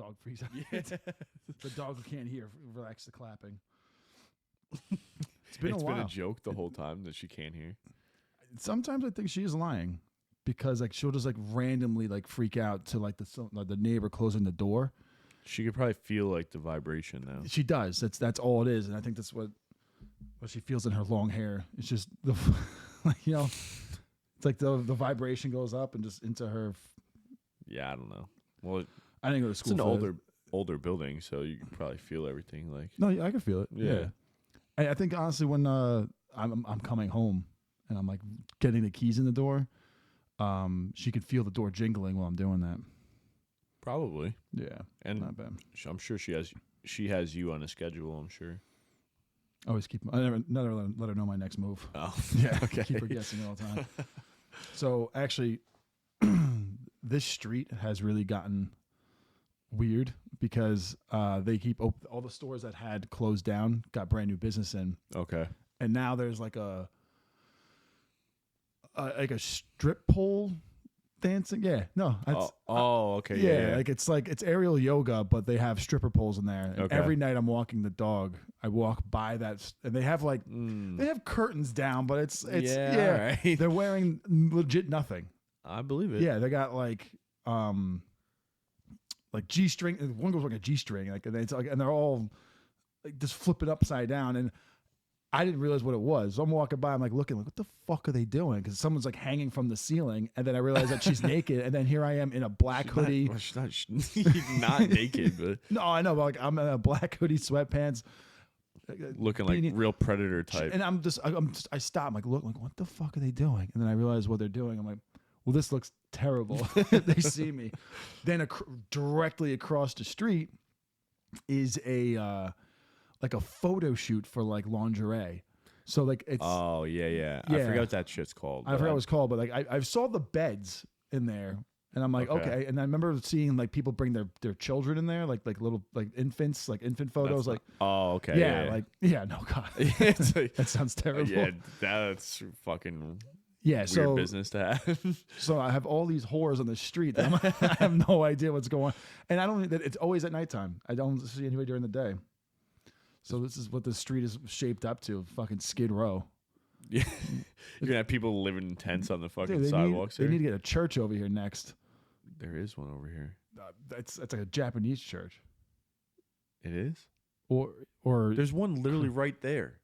Dog freaks out. Yeah. The dog who can't hear relax the clapping. It's been a It's while. been a joke the whole time that she can't hear. Sometimes I think she is lying because like she'll just like randomly like freak out to like the neighbor closing the door. She could probably feel like the vibration now. She does. That's all it is, and I think that's what she feels in her long hair. It's just the like, you know, it's like the vibration goes up and just into her. Yeah, I don't know. Well, I didn't go to it's school. an for that. older building, so you can probably feel everything. Like, No, I can feel it. Yeah. Yeah. I think honestly, when I'm coming home and I'm like getting the keys in the door, she could feel the door jingling while I'm doing that. probably. Yeah, And not bad. I'm sure she has you on a schedule. I'm sure. Always keep. I never let her know my next move. Oh, Yeah, okay. keep her guessing all the time. So actually, this street has really gotten weird because they keep all the stores that had closed down got brand new business in, Okay. and now there's like a strip pole dancing. Yeah, no, that's, Okay. yeah, Yeah. it's aerial yoga, but they have stripper poles in there. And Okay. every night I'm walking the dog, I walk by that, and they have like they have curtains down, but it's Yeah, alright. they're wearing legit nothing. I believe it. Yeah, they got like G-string. One goes like a G-string, like, and it's like, and they're all like just flipping upside down. And I didn't realize what it was. So I'm walking by, I'm like looking, like, what the fuck are they doing? Because someone's like hanging from the ceiling, and then I realize that she's naked, and then here I am in a black hoodie. She's not naked, but No, I know, but like I'm in a black hoodie, sweatpants, looking like beanie. real predator type. And I stop, I'm like, look, like, what the fuck are they doing? And then I realize what they're doing. I'm like, well, this looks terrible. They see me. Then directly across the street is a like a photo shoot for like lingerie. So like it's Oh yeah. I Yeah. forgot what that shit's called. I forgot what it was called, but like I saw the beds in there, and I'm like, Okay. okay. And I remember seeing like people bring their children in there, like little like infants, like infant photos, like Oh, okay. yeah, like yeah, no god, It's like- that sounds terrible. yeah, that's fucking Yeah, weird so business to have. so I have all these whores on the street. That I have no idea what's going on, and I don't. It's always at nighttime. I don't see anybody during the day. So this is what the street is shaped up to. Fucking Skid Row. Yeah. You're gonna have people living in tents on the fucking Dude, sidewalks they there. need to get a church over here next. There is one over here. That's like a Japanese church, It is? or There's one literally right there.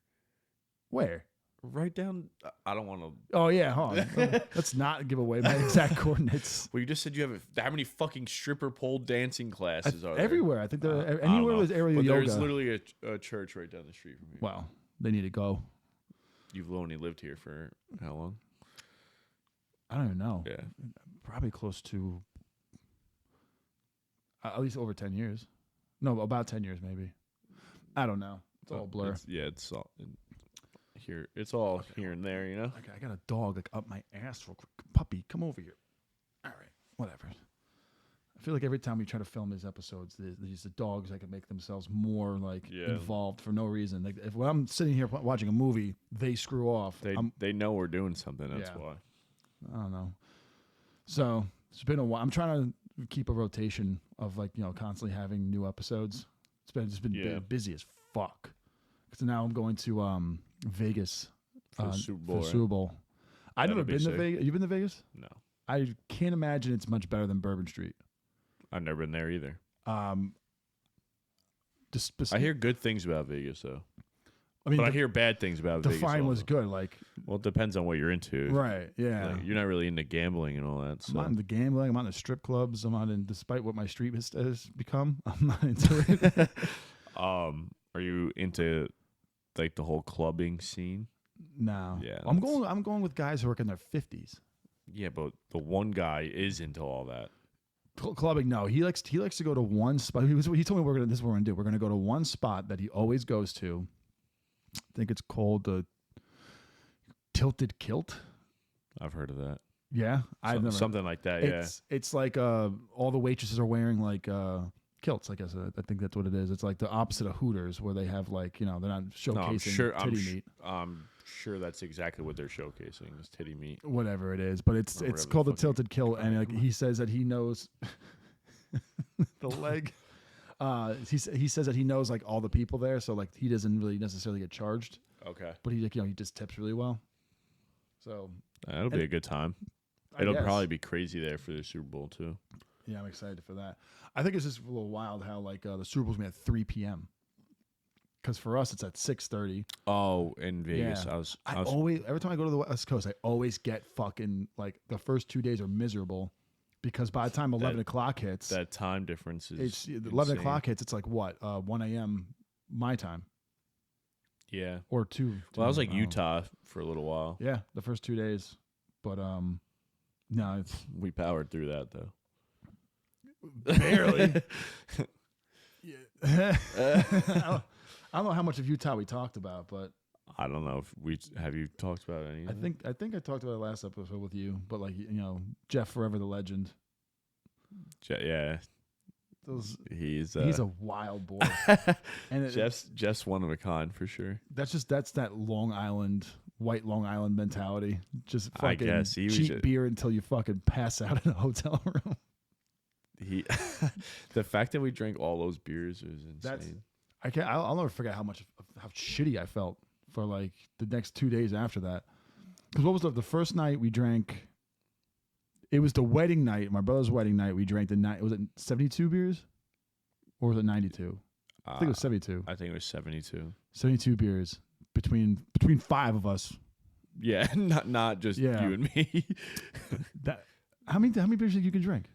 where? Right down. I don't want to. Oh yeah, hold on. Let's not give away my exact coordinates. Well, you just said you have how many fucking stripper pole dancing classes are there? Everywhere, I think I there don't anywhere know. with aerial But yoga. there's literally a church right down the street from here. Well, they need to go. You've only lived here for how long? I don't even know. Yeah. Probably close to at least over 10 years. No, about 10 years maybe. I don't know. It's all a blur. It's all here. It's all here and there, you know. Okay, I got a dog like up my ass real quick. Puppy, come over here. All right, whatever. I feel like every time we try to film these episodes, these dogs like make themselves more like Yeah. involved for no reason. Like if when I'm sitting here watching a movie, they screw off. They know we're doing something. That's Yeah. why. I don't know. So it's been a while. I'm trying to keep a rotation of like constantly having new episodes. It's been Yeah. busy as fuck. Because now I'm going to Vegas For the Super Bowl, right? Super Bowl. I've That'll never be been to sick. Vegas. You been to Vegas? No, I can't imagine it's much better than Bourbon Street. I've never been there either. Just I hear good things about Vegas, though. I mean, But I hear bad things about the Vegas. fine was also. good. Like, Well, it depends on what you're into. right? Yeah. Like, you're not really into gambling and all that. I'm So. not into gambling. I'm not into strip clubs. I'm not in. Despite what my street has become, I'm not into it. Are you into like the whole clubbing scene? No. Yeah, I'm that's- going with guys who are in their 50s. Yeah, but the one guy is into all that. Clubbing, no. He likes to go to one spot. He told me this is what we're gonna do. We're gonna go to one spot that he always goes to. I think it's called the Tilted Kilt. I've heard of that. Yeah, I've never. Something like that. Yeah. It's like all the waitresses are wearing like kilts. I guess I think that's what it is. It's like the opposite of Hooters, where they have like they're not No, I'm showcasing sure. titty meat. I'm sure that's exactly what they're showcasing is titty meat. Whatever it is, but it's Or whatever called the the fuck Tilted Kilt, and like he says that he knows the leg. He says that he knows like all the people there, so like he doesn't really necessarily get charged, Okay. but he he just tips really well. So That'll be a good time. I It'll guess. probably be crazy there for the Super Bowl too. Yeah, I'm excited for that. I think it's just a little wild how like the Super Bowl's gonna be at 3 p.m. Because for us it's at 6:30. Oh, in Vegas, Yeah. I was Always every time I go to the West Coast, I always get fucking like the first 2 days are miserable because by the time 11 o'clock hits, that time difference is it's 11 insane. o'clock hits. It's like what 1 a.m. my time Yeah. or 2. Well, I was like I don't know. Utah for a little while. Yeah, the first 2 days, but no, it's We powered through that though. barely. Yeah. I don't know how much of Utah we talked about, but I don't know if we have you talked about any. I think I talked about it last episode with you. But like Jeff Forever the legend. Yeah, Those he's he's a wild boy, and Jeff's one of a kind for sure. that's that Long Island, white Long Island mentality. Just I fucking guess he was cheap just- beer until you fucking pass out in a hotel room. He, the fact that we drank all those beers was insane. That's- I'll never forget how shitty I felt for like the next 2 days after that. Because what was the first night we drank? It was the wedding night, my brother's wedding night. We drank the night. Was it 72 beers, or was it 92? I think it was 72. I think it was 72. 72 beers between 5 of us. Yeah, not just Yeah. you and me. That how many beers do you think you can drink?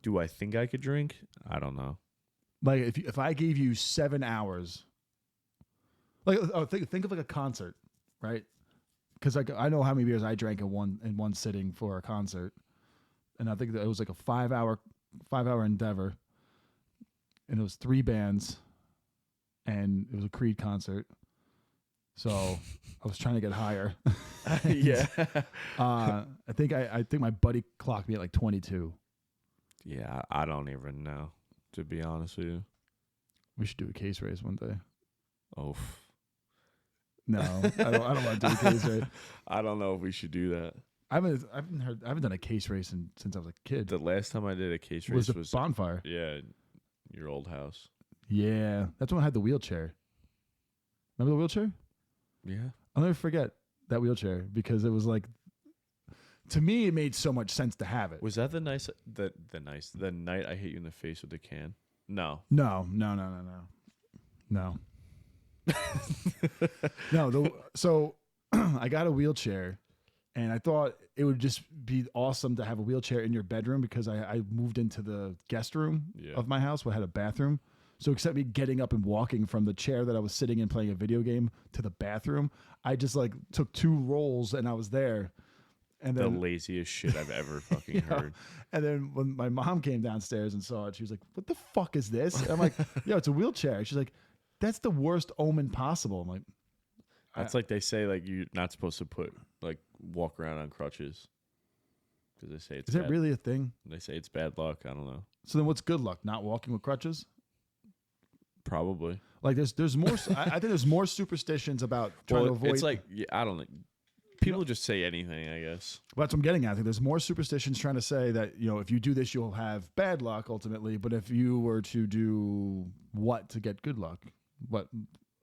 Do I think I could drink? I don't know. Like if I gave you 7 hours, like think of like a concert, right? Because like I know how many beers I drank in one sitting for a concert, and I think that it was like a 5 hour endeavor, and it was 3 bands, and it was a Creed concert. So I was trying to get higher. Yeah. I think my buddy clocked me at like 22. Yeah, I don't even know, to be honest with you. We should do a case race one day. Oh, No, I don't want to do a case race. I don't know if we should do that. I haven't done a case race since I was a kid. The last time I did a case Was race the was bonfire? yeah, your old house. Yeah, that's when I had the wheelchair. Remember the wheelchair? Yeah. I'll never forget that wheelchair because it was like, to me, it made so much sense to have it. Was that the night I hit you in the face with the can? No. No. No. So I got a wheelchair, and I thought it would just be awesome to have a wheelchair in your bedroom because I moved into the guest room Yeah. of my house where I had a bathroom. So except me getting up and walking from the chair that I was sitting in playing a video game to the bathroom, I just like took 2 rolls and I was there. And The then laziest shit I've ever fucking heard. And then when my mom came downstairs and saw it, she was like, "What the fuck is this?" And I'm like, "Yo, it's a wheelchair." She's like, "That's the worst omen possible." I'm like, That's like they say like you're not supposed to walk around on crutches because they say it's "Is that bad. really a thing?" They say it's bad luck. I don't know. So then, what's good luck? Not walking with crutches? Probably. Like, there's more. I think there's more superstitions about trying to avoid. It's like I don't know. People just say anything, I guess. Well, that's what I'm getting at. I think there's more superstitions trying to say that, if you do this, you'll have bad luck ultimately. But if you were to do what to get good luck? What?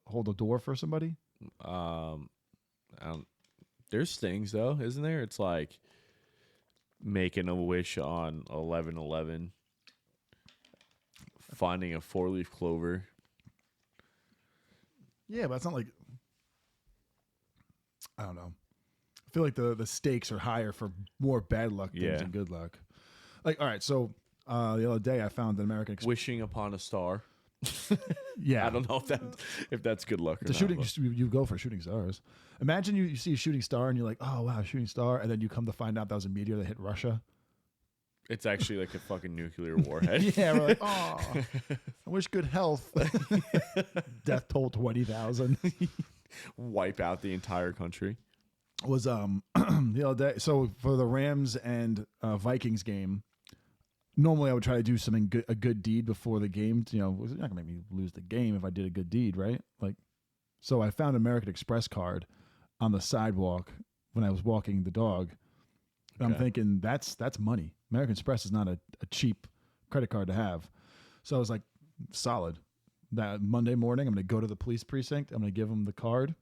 Hold a door for somebody? There's things though, isn't there? It's like making a wish on 11/11, finding a 4-leaf clover. Yeah, but it's not like, I don't know. I feel like the stakes are higher for more bad luck things Yeah. than good luck. Like, all right, so the other day I found an American Express. Wishing upon a star. Yeah, I don't know if that's good luck or the not. shooting. but- You go for shooting stars. Imagine you see a shooting star and you're like, oh wow, shooting star, and then you come to find out that was a meteor that hit Russia. It's actually like a fucking nuclear warhead. Yeah, we're like, oh, I wish good health. Death toll 20,000. Wipe out the entire country. Was the other day. So for the Rams and Vikings game, normally I would try to do a good deed before the game. It's not gonna make me lose the game if I did a good deed, right? Like, so I found an American Express card on the sidewalk when I was walking the dog. And I'm Okay. thinking that's money. American Express is not a cheap credit card to have. So I was like, solid. That Monday morning, I'm going to go to the police precinct. I'm going to give them the card,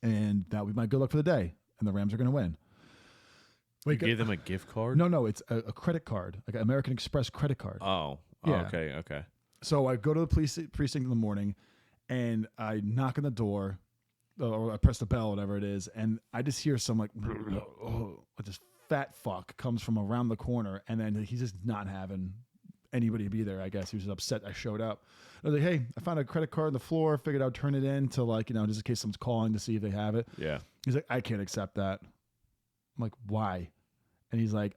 and that'll be my good luck for the day. And the Rams are going to win. You gave them a gift card? No, it's a credit card, like an American Express credit card. Oh, Yeah. okay. So I go to the police precinct in the morning, and I knock on the door, or I press the bell, whatever it is, and I just hear some like, this fat fuck comes from around the corner, and then he's just not having anybody be there. I guess he was upset I showed up. I was like, hey, I found a credit card on the floor. Figured I'd turn it in to, like, just in case someone's calling to see if they have it. Yeah. He's like, I can't accept that. I'm like, why? And he's like,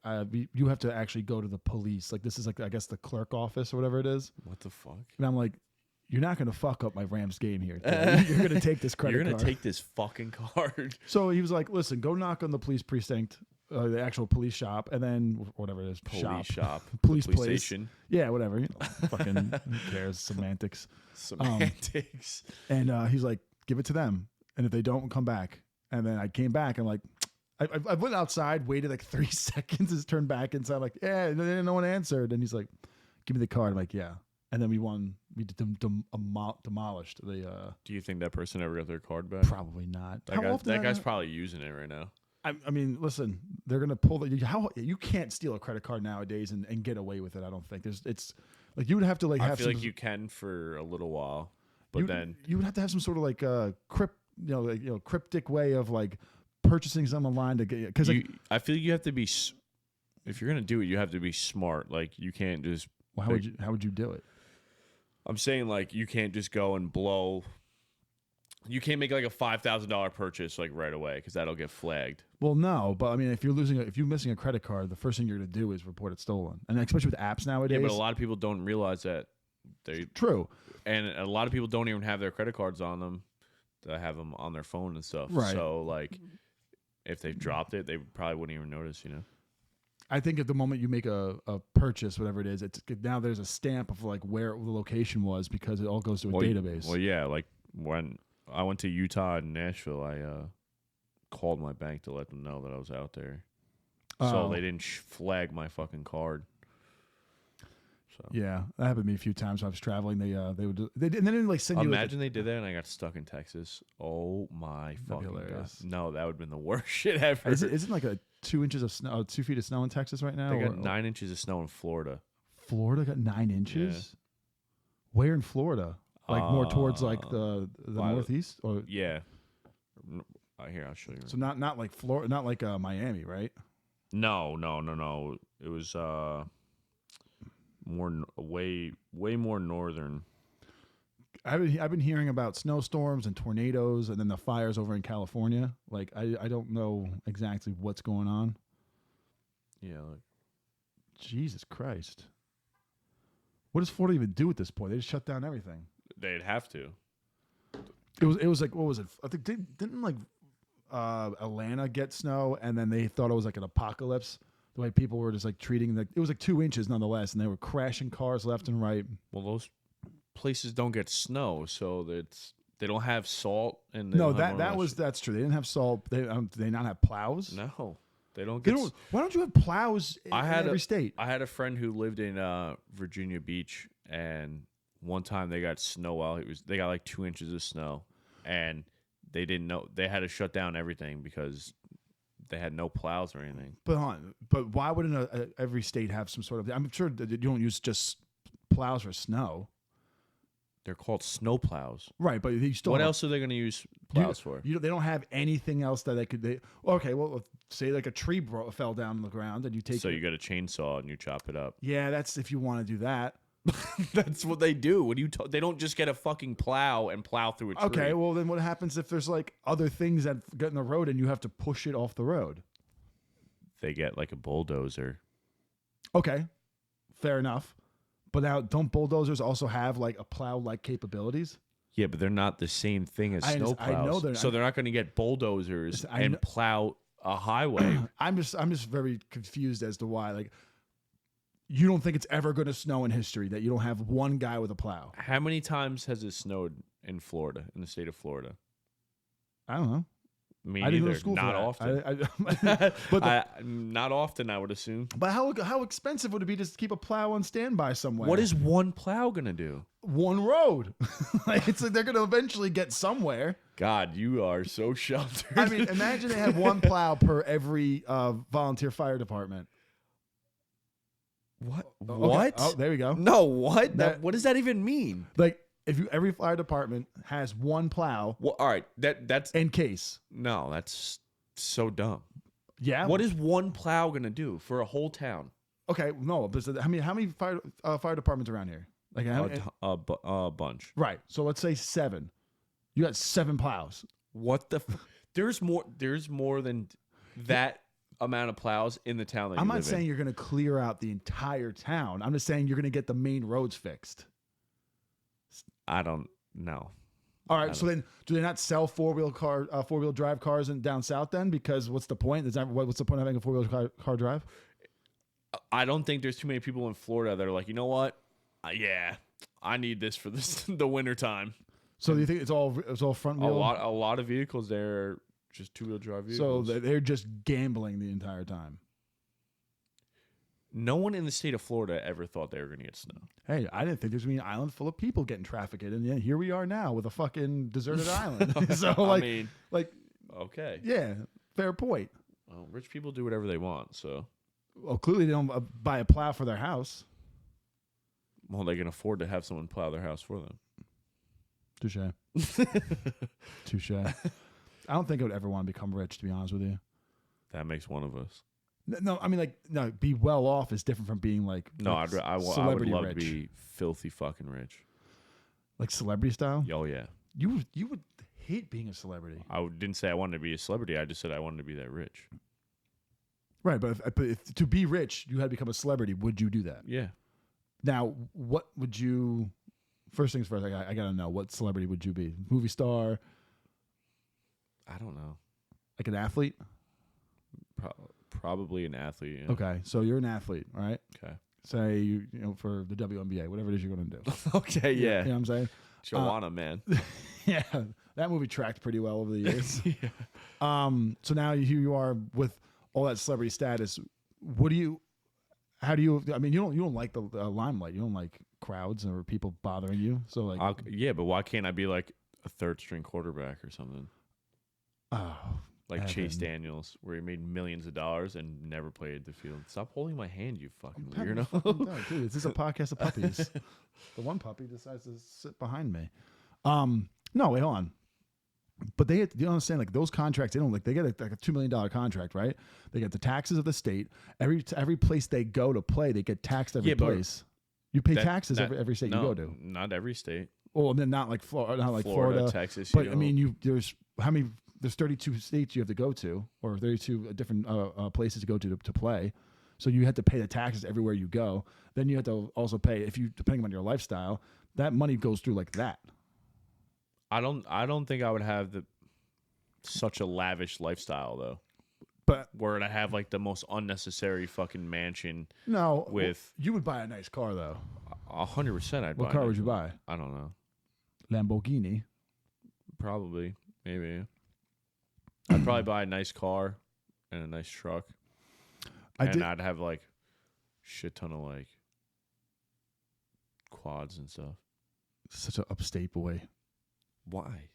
you have to actually go to the police. Like, this is like, I guess, the clerk office or whatever it is. What the fuck? And I'm like, you're not going to fuck up my Rams game here. You're going to take this credit You're card. going to take this fucking card. So he was like, listen, go knock on the police precinct, the actual police shop, and then whatever it is. Police shop. Police place. Station. Yeah, whatever. Fucking who cares? Semantics. Semantics. And he's like, give it to them. And if they don't, come back. And then I came back. And I'm like, I went outside, waited like 3 seconds, just turned back inside. I'm like, yeah, no one answered. And he's like, give me the card. I'm like, yeah. And then we won. We demolished the. Do you think that person ever got their card back? Probably not. That guy's probably using it right now. I mean, listen, they're gonna pull the. You can't steal a credit card nowadays and get away with it. I don't think it's like you would have to like. I feel like you can for a little while, but then you would have to have some sort of like cryptic way of like purchasing some online to get, because I feel like you have to be, if you're gonna do it, you have to be smart. Like, you can't just. Well, how would you do it? I'm saying, like, you can't just go and blow. You can't make like a $5,000 purchase like right away, because that'll get flagged. Well, no, but I mean, if you're missing a credit card, the first thing you're gonna do is report it stolen, and especially with apps nowadays. Yeah, but a lot of people don't realize that. True. And a lot of people don't even have their credit cards on them. They have them on their phone and stuff. Right. So, like, if they've dropped it, they probably wouldn't even notice, I think at the moment you make a purchase, whatever it is, now there's a stamp of like where the location was, because it all goes to a database. Well, yeah, like when I went to Utah and Nashville, I called my bank to let them know that I was out there. So they didn't flag my fucking card. So yeah, that happened to me a few times when I was traveling. They didn't like send you. Imagine they did that and I got stuck in Texas. Oh my fucking god! No, that would have been the worst shit ever. Isn't like a 2 inches of snow, 2 feet of snow in Texas right now? They got 9 inches of snow in Florida. Florida got 9 inches. Yeah. Where in Florida? Like more towards like the northeast, or yeah. Here, I'll show you. So not like Florida, not like Miami, right? No. It was way more northern. I've been hearing about snowstorms and tornadoes, and then the fires over in California. Like I don't know exactly what's going on. Yeah. Like, Jesus Christ. What does Florida even do at this point? They just shut down everything. they'd have to. It was like, what was it? I think didn't like Atlanta get snow, and then they thought it was like an apocalypse. The way people were just like treating it was like 2 inches nonetheless, and they were crashing cars left and right. Well, those places don't get snow, so they don't have salt. And that's true. They didn't have salt. They not have plows. No, they don't get. Why don't you have plows in every state? I had a friend who lived in Virginia Beach, and one time they got snow while they got like 2 inches of snow, and they didn't know they had to shut down everything because they had no plows or anything. But why wouldn't every state have some sort of? I'm sure that you don't use just plows for snow. They're called snow plows. Right, but you still. What else are they going to use plows for? They don't have anything else that they could. Okay, well, say like a tree fell down on the ground, and you take. So you got a chainsaw and you chop it up. Yeah, that's if you want to do that. That's what they do. When they don't just get a fucking plow and plow through a tree. Okay, well then what happens if there's like other things that get in the road and you have to push it off the road? They get like a bulldozer. Okay, fair enough. But now, don't bulldozers also have like a plow-like capabilities? Yeah, but they're not the same thing as snow plows. I know they're not. So they're not going to get bulldozers and plow a highway. I'm just very confused as to why. Like, you don't think it's ever going to snow in history that you don't have one guy with a plow? How many times has it snowed in Florida, in the state of Florida? I don't know. Me I didn't go neither. to school Not for that. often. But Not often, I would assume. but how expensive would it be just to keep a plow on standby somewhere? What is one plow gonna do? one road? Like it's like they're gonna eventually get somewhere. God, you are so sheltered. I mean, imagine they had one plow per every volunteer fire department. what? Okay. What? Oh, there we go. No, what? That- What does that even mean? Like if every fire department has one plow Well, all right, that's in case. no, that's so dumb. Yeah. What is one plow gonna do for a whole town? Okay. No. But how many fire departments around here? Like A bunch. right. So let's say 7. You got 7 plows. What the? There's more. There's more than that amount of plows in the town that I'm you not live saying in. you're going to clear out the entire town. I'm just saying you're going to get the main roads fixed. I don't know. All right. So then, do they not sell 4-wheel drive cars down south then? Because what's the point? What's the point of having a 4-wheel car drive? I don't think there's too many people in Florida that are like, you know what? Yeah, I need this for the winter time. So do you think it's all front A wheel? lot of vehicles there are just 2-wheel drive So vehicles. they're just gambling the entire time. No one in the state of Florida ever thought they were going to get snow. Hey, I didn't think there's gonna be an island full of people getting trafficked, and yeah, here we are now with a fucking deserted island. So I mean, like, okay. yeah, fair point. Well, rich people do whatever they want, so Well, clearly they don't buy a plow for their house. well, they can afford to have someone plow their house for them. Touche. Touche. I don't think I would ever want to become rich, to be honest with you. That makes one of us. No, I mean, like, no, be well off is different from being like No, like I would celebrity love rich. to be filthy fucking rich. Like celebrity style. Oh yeah. You would hate being a celebrity, Didn't say I wanted to be a celebrity. I just said I wanted to be that rich. right? But if to be rich, you had to become a celebrity. Would you do that? Yeah. Now, what would you? First things first, I gotta know, what celebrity would you be? Movie star, I don't know. like an athlete? Probably an athlete. Yeah. Okay, so you're an athlete, all right? Okay. Say you know for the WNBA, whatever it is you're gonna do. Okay. Yeah. You know what I'm saying? Joanna, man. Yeah, that movie tracked pretty well over the years. Yeah. So now here you are with all that celebrity status. How do you? I mean, you don't like the limelight. You don't like crowds or people bothering you. So like, Yeah, but why can't I be like a third string quarterback or something? oh, Like Chase Evan. Daniels, where he made millions of dollars and never played the field. Stop holding my hand, you fucking Pat me weirdo. fucking down, dude, is this a podcast of puppies? The one puppy decides to sit behind me. No, wait, hold on. But you don't understand, like those contracts, they don't like, they get like a $2 million contract, right? They get the taxes of the state. Every place they go to play, they get taxed every Yeah, but place. You pay That- taxes that- every state no, you go to. Not every state. Well, and then not like Florida, Texas. But you I know. mean, there's 32 states you have to go to, or 32 different places to go to play. So you have to pay the taxes everywhere you go. Then you have to also pay, depending on your lifestyle, that money goes through like that. I don't think I would have such a lavish lifestyle though. But Where I have like the most unnecessary fucking mansion. no, With- you would buy a nice car though. 100%, I'd buy. What car it. would you buy? I don't know. Lamborghini. Probably, maybe. I'd probably buy a nice car and a nice truck, and I'd have like shit ton of like quads and stuff. Such an upstate boy. Why?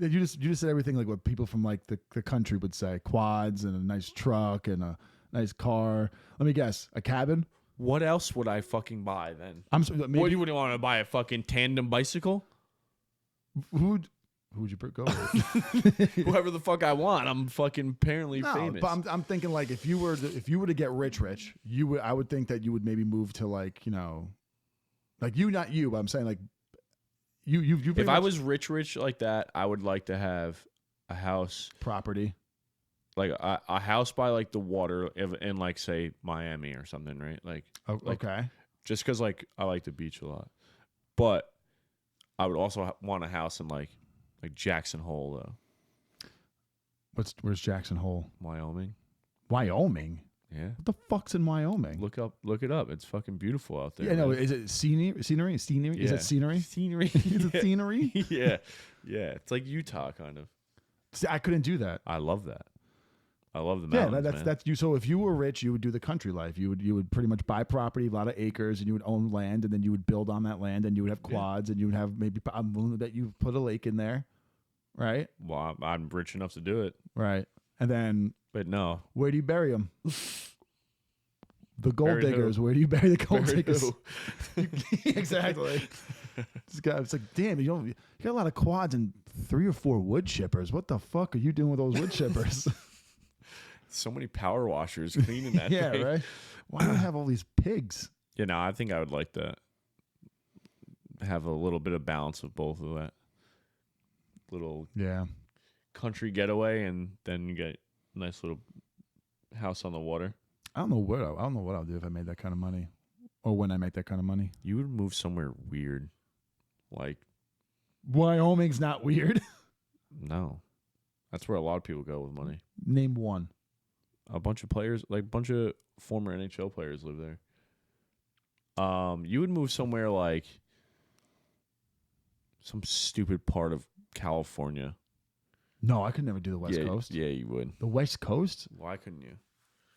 You just said everything like what people from like the country would say: quads and a nice truck and a nice car. Let me guess, a cabin. What else would I fucking buy then? Maybe What, you wouldn't want to buy a fucking tandem bicycle? who would you go with? Whoever the fuck I want. I'm fucking apparently No, famous. but I'm thinking like if you were to get rich, I would think that you would maybe move to like like you, not you, but I'm saying like you. pretty if I much- was rich like that, I would like to have a house, property, like a house by like the water in like say Miami or something, right? Like like- okay, just because like I like the beach a lot, but I would also want a house in like Jackson Hole though, where's Jackson Hole? Wyoming. Wyoming. Yeah, What the fuck's in Wyoming? look it up. It's fucking beautiful out there. Yeah, no, man. is it scenery? Is Yeah. it scenery? Scenery. Is it scenery? Yeah, yeah. It's like Utah kind of. See, I couldn't do that. I love that. I love the Yeah, mountains, man. that's you. So if you were rich, you would do the country life. You would pretty much buy property, a lot of acres, and you would own land, and then you would build on that land, and you would have quads, and you would have maybe I'm willing to bet you put a lake in there, right? Well, I'm rich enough to do it, Right. And then but no. where do you bury them? The gold Bury who? diggers. Where do you bury the gold Bury diggers? who? Exactly. This guy, it's like, damn, you got a lot of quads and 3 or 4 wood chippers. What the fuck are you doing with those wood chippers? So many power washers cleaning that Yeah, thing. right. Why do I have all these pigs? You know, I think I would like to have a little bit of balance of both of that. Little Yeah. country getaway, and then you get a nice little house on the water. I don't know what I'll do if I made that kind of money, or when I make that kind of money. You would move somewhere weird, like Wyoming's not weird. no, that's where a lot of people go with money. Name one. A bunch of players, like a bunch of former NHL players, live there. You would move somewhere like some stupid part of California. No, I could never do the West yeah, Coast. Yeah, you would. The West Coast? Why couldn't you?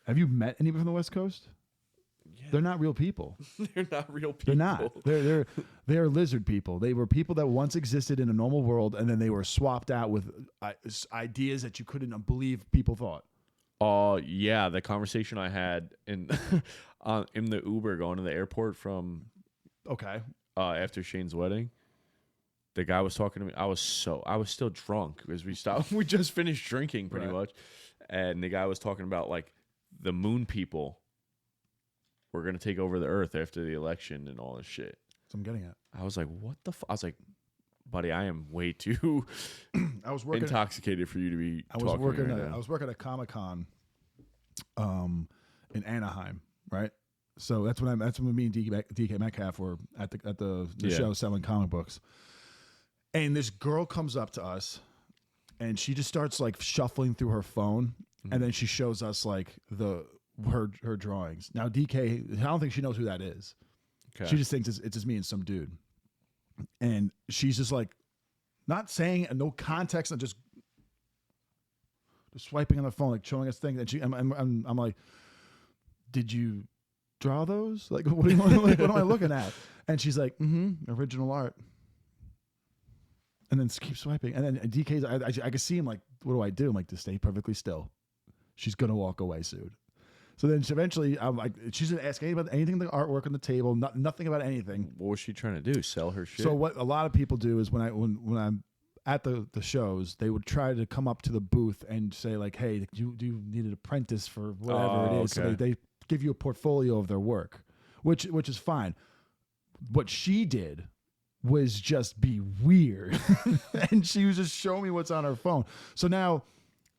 Have you met anybody from the West Coast? Yeah. They're not real people. They're not real people. They're not. They're lizard people. They were people that once existed in a normal world, and then they were swapped out with ideas that you couldn't believe people thought. Yeah, the conversation I had in in the Uber going to the airport from Okay. After Shane's wedding. The guy was talking to me. I was still drunk because we stopped. We just finished drinking pretty Right. much, and the guy was talking about like the moon people were gonna take over the Earth after the election and all this shit. That's what I'm getting at. I was like, what the? I was like, buddy, I am way too I was working. intoxicated for you to be. I was talking working. right now. I was working at Comic-Con, in Anaheim, right? So that's when me and DK Metcalf were at the Yeah. show selling comic books, and this girl comes up to us, and she just starts like shuffling through her phone, and then she shows us like her drawings. Now DK, I don't think she knows who that is. Okay. She just thinks it's just me and some dude, and she's just like, not saying no context, and just swiping on the phone, like showing us things. And I'm like, did you draw those? Like, what do you want? Like, what am I looking at? And she's like, original art. And then keep swiping. And then DK's, I can see him like, what do I do? I'm like, to stay perfectly still. She's gonna walk away soon. So then eventually, I'm like, she's gonna ask about anything, the artwork on the table, nothing about anything. What was she trying to do? Sell her shit? So what a lot of people do is when I'm at the shows, they would try to come up to the booth and say like, hey, do you need an apprentice for whatever it is? Okay. So they give you a portfolio of their work, which is fine. What she did was just be weird. And she was just showing me what's on her phone. So now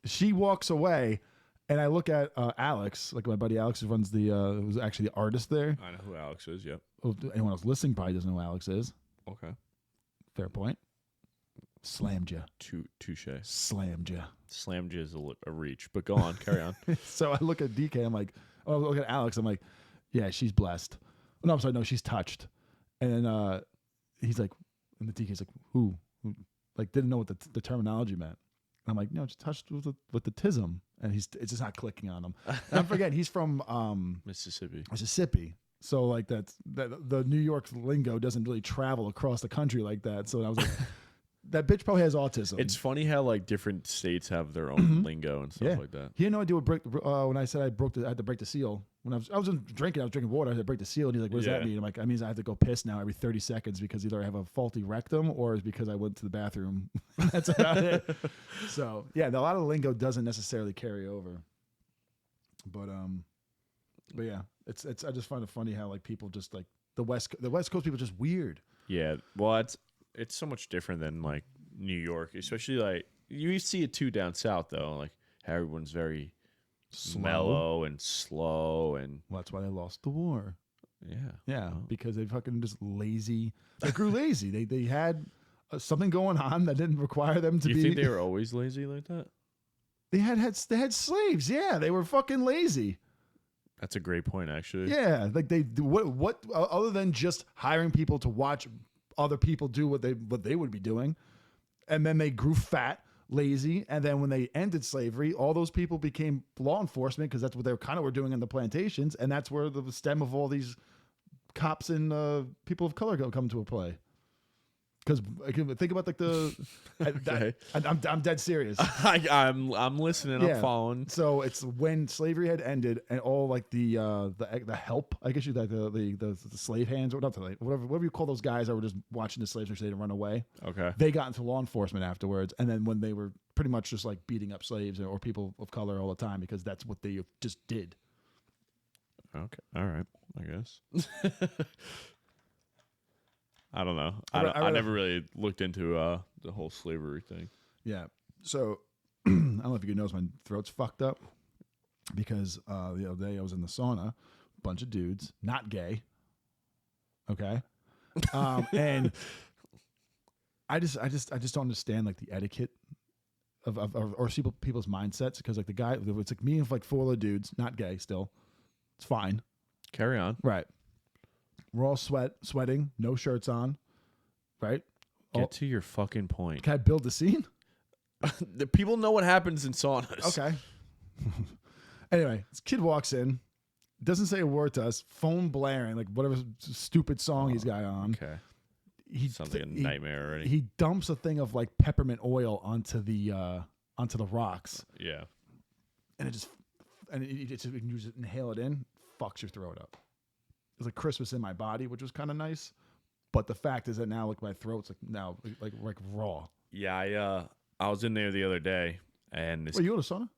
she walks away, and I look at Alex, like my buddy Alex who runs who's actually the artist there. I know who Alex is. Yep. Well, anyone else listening probably doesn't know who Alex is. Okay. Fair point. Slammed you. Touche. Slammed you. Slammed you is a reach, but go on, carry on. So I look at DK, I'm like, I look at Alex, I'm like, yeah, she's blessed. No, I'm sorry, no, she's touched. And then he's like, and the DK's like, who? Like, didn't know what the terminology meant. And I'm like, no, just touched with the tism. And it's just not clicking on him. And I'm forgetting, he's from Mississippi. So like that the New York lingo doesn't really travel across the country like that. So I was like, that bitch probably has autism. It's funny how like different states have their own lingo and stuff like that. He had no idea what when I said I had to break the seal. When I was drinking water. I had to break the seal, and he's like, "What does that mean?" I'm like, "That means I have to go piss now every 30 seconds because either I have a faulty rectum or it's because I went to the bathroom." That's about it. So yeah, a lot of the lingo doesn't necessarily carry over. But yeah, it's I just find it funny how like people just like the West Coast people are just weird. Yeah, well, it's so much different than like New York, especially like you see it too down south though. Like how everyone's very mellow and slow, and Well, that's why they lost the war. yeah, Because they fucking just lazy. They grew lazy. They had something going on that didn't require them to Do be. you think they were always lazy like that? They had slaves. Yeah, they were fucking lazy. That's a great point, actually. Yeah, like they what other than just hiring people to watch other people do what they would be doing, and then they grew fat lazy. And then when they ended slavery, all those people became law enforcement because that's what they kind of were doing in the plantations. And that's where the stem of all these cops and people of color come to a play. Because think about like the, Okay. I'm dead serious. I'm listening. Yeah. I'm following. So it's when slavery had ended and all like the help, I guess you like the slave hands or not whatever you call those guys that were just watching the slaves so they didn't run away. Okay. They got into law enforcement afterwards, and then when they were pretty much just like beating up slaves or people of color all the time because that's what they just did. Okay. All right. I guess. I don't know. I I never really looked into the whole slavery thing. Yeah. So I don't know if you can notice my throat's fucked up because the other day I was in the sauna, bunch of dudes, not gay. Okay. And I just don't understand like the etiquette of people's mindsets because like the guy, it's like me and like four other dudes, not gay still. It's fine. Carry on. Right. We're all sweating, no shirts on. Right. Get to your fucking point. Can I build the scene? The people know what happens in saunas. Okay. Anyway, this kid walks in, doesn't say a word to us, phone blaring, like whatever stupid song he's got on. Okay. He Sounds like a nightmare already. He dumps a thing of like peppermint oil onto the rocks, Yeah. and you just inhale it in, fucks your throat up. It's like Christmas in my body, which was kind of nice, but the fact is that now like my throat's like raw. Yeah, I was in there the other day, and this. Wait, you go to the sauna?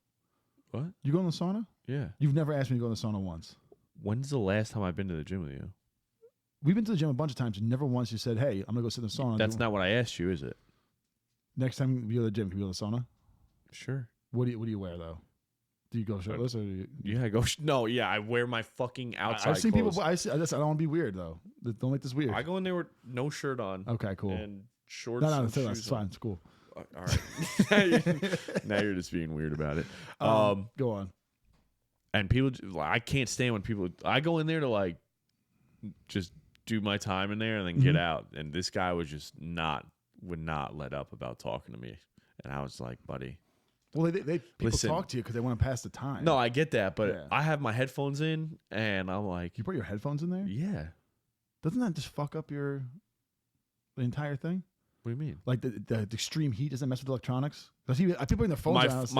What? You go in the sauna? Yeah. You've never asked me to go in the sauna once. When's the last time I've been to the gym with you? We've been to the gym a bunch of times, and never once you said, "Hey, I'm gonna go sit in the sauna." That's not what I asked you, is it? Next time we go to the gym, can we go to the sauna? Sure. What do you wear though? Do you go shirtless or do you? Yeah, go. No, yeah, I wear my fucking outside I've seen clothes. people. I don't want to be weird though. Don't make this weird. I go in there with no shirt on. Okay, cool. And shorts. No, and it's shoes fine. on. It's cool. All right. Now you're just being weird about it. Go on. And people, I can't stand when people. I go in there to like, just do my time in there and then get out. And this guy was just would not let up about talking to me. And I was like, buddy. Well, people Listen. talk to you because they want to pass the time. No, I get that, but Yeah. I have my headphones in, and I'm like, You put your headphones in there? yeah. Doesn't that just fuck up the entire thing? What do you mean? Like the extreme heat doesn't mess with electronics. Does people bring their phones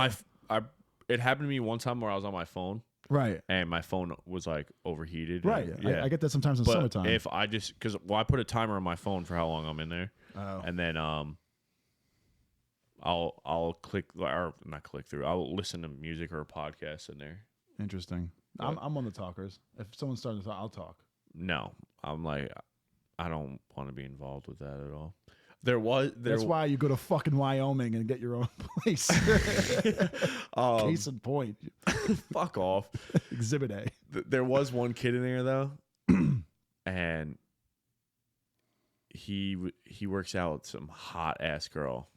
out? It happened to me one time where I was on my phone, right. and my phone was like overheated. Right. And, yeah. I get that sometimes in But summertime. if I I put a timer on my phone for how long I'm in there, Oh. and then I'll click or not click through. I'll listen to music or a podcast in there. Interesting. But- I'm on the talkers. If someone's starting to talk, I'll talk. No, I'm like, I don't want to be involved with that at all. That's why you go to fucking Wyoming and get your own place. Case in point. Fuck off. Exhibit A. There was one kid in there though, and he works out with some hot ass girl.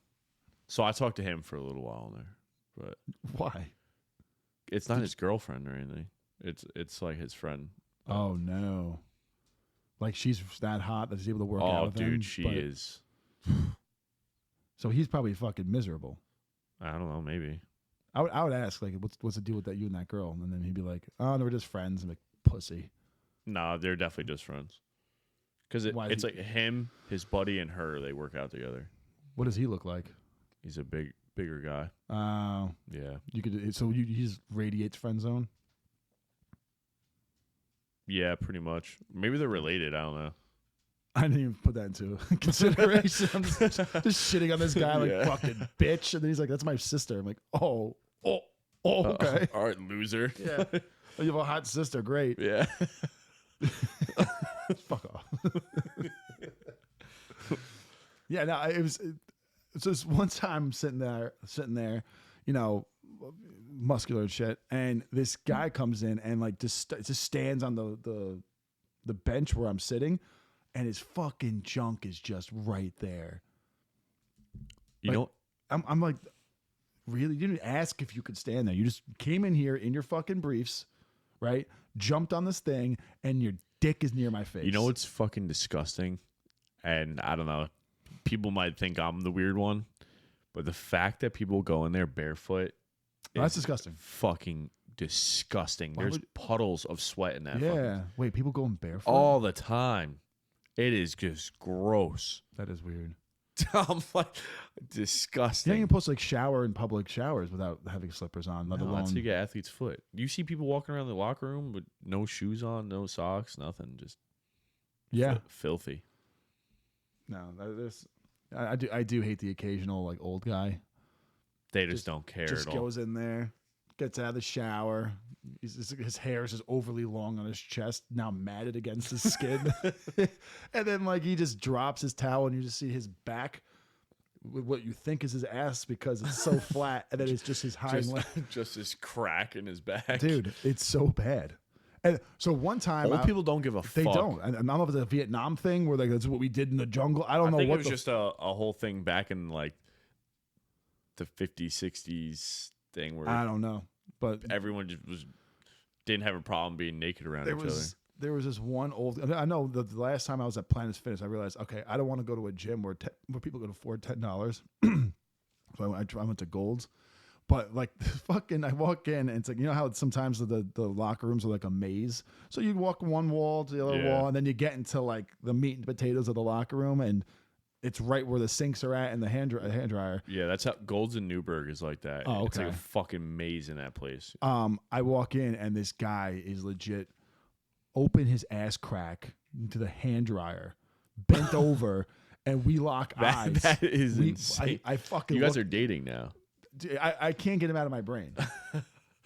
So I talked to him for a little while in there, but Why? it's not his girlfriend or anything. It's like his friend. Oh no. Like she's that hot that she's able to work out Oh, with dude, him, she but- is. So he's probably fucking miserable. I don't know, maybe. I would ask like, what's the deal with that you and that girl? And then he'd be like, oh, they were just friends. I'm like, pussy. No, they're definitely just friends. Because Why is it's like him, his buddy, and her. They work out together. What does he look like? He's a bigger guy. Yeah. You could. So he just radiates friend zone. Yeah, pretty much. Maybe they're related. I don't know. I didn't even put that into consideration. I'm just shitting on this guy like Yeah. fucking bitch, and then he's like, "That's my sister." I'm like, "Oh, okay, All right, loser. yeah." Oh, you have a hot sister, great. Yeah. Fuck off. Yeah, no, it was. So this one time I'm sitting there, you know, muscular and shit, and this guy comes in and like just stands on the bench where I'm sitting, and his fucking junk is just right there. You know, I'm like, really? You didn't ask if you could stand there. You just came in here in your fucking briefs, right? Jumped on this thing, and your dick is near my face. you know what's fucking disgusting? And I don't know. People might think I'm the weird one, But the fact that people go in there barefoot, Oh, that's is disgusting. Fucking disgusting. Why There's would- puddles of sweat in that. Yeah. Fucking, Wait, people going barefoot? all the time. It is just gross. That is weird. I'm like You ain't disgusting. even supposed to like shower in public showers without having slippers on, let No, that's alone. how you get athlete's foot. You see people walking around the locker room with no shoes on, no socks, nothing, just Yeah. filthy. No, there's. I do hate the occasional like old guy. They just don't care Just at all. goes in there, gets out of the shower. His hair is just overly long on his chest, now matted against his skin. And then like he just drops his towel and you just see his back with what you think is his ass because it's so flat, and then it's just his hind Just, leg. just this crack in his back. Dude, it's so bad. And so one time Old people don't give a they fuck. don't. And I don't know if it's a Vietnam thing where like that's what we did in the jungle. I don't I know think what it was the just a whole thing back in like the 50s, 60s thing where I don't know. But everyone just didn't have a problem being naked around there each was this one old. I know the last time I was at Planet Fitness, I realized okay, I don't want to go to a gym where people can afford $10. So I went to Gold's, but like fucking, I walk in and it's like you know how sometimes the locker rooms are like a maze. So you walk one wall to the other Yeah. wall, and then you get into like the meat and potatoes of the locker room, and it's right where the sinks are at and the hand dryer. Yeah, that's how Gold's in Newburgh is like that. Oh, It's like a okay. fucking maze in that place. I walk in and this guy is legit open his ass crack into the hand dryer, bent over, and we lock eyes. That is insane. I fucking You guys look- are dating now. Dude, I can't get him out of my brain.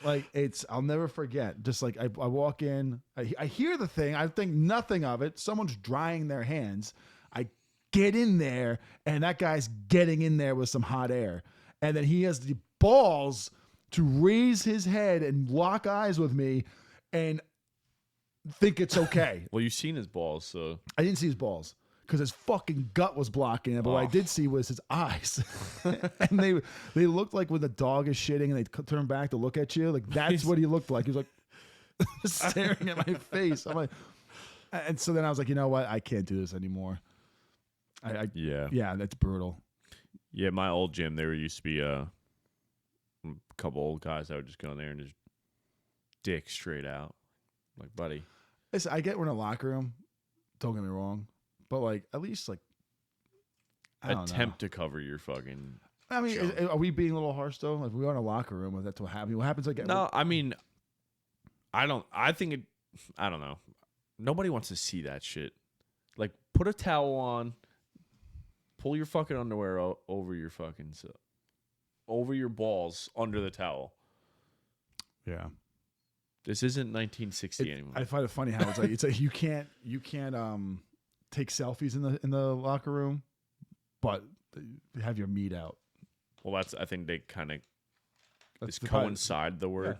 Like I'll never forget. Just like I walk in, I hear the thing, I think nothing of it. Someone's drying their hands. I get in there, and that guy's getting in there with some hot air, and then he has the balls to raise his head and lock eyes with me, and think it's okay. Well, you've seen his balls, so I didn't see his balls because his fucking gut was blocking it. But what I Oh. did see was his eyes, and they looked like when the dog is shitting and they turn back to look at you. Like that's what he looked like. He was like staring at my face. I'm like, and so then I was like, you know what? I can't do this anymore. yeah. Yeah, that's brutal. Yeah, my old gym, there used to be a couple old guys that would just go in there and just dick straight out. Like, buddy. Listen, I get we're in a locker room. Don't get me wrong, but like at least like I don't Attempt to cover your fucking. know. I mean, junk. are we being a little harsh though? Like we are in a locker room. That's what happens. What happens? Like No, I mean, I don't know. Nobody wants to see that shit. Like, put a towel on, pull your fucking underwear over your fucking, over your balls under the towel. yeah. This isn't 1960 anymore. I find it funny how it's like you can't take selfies in the locker room, but you have your meat out. Well, I think they kind of That's coincide the word.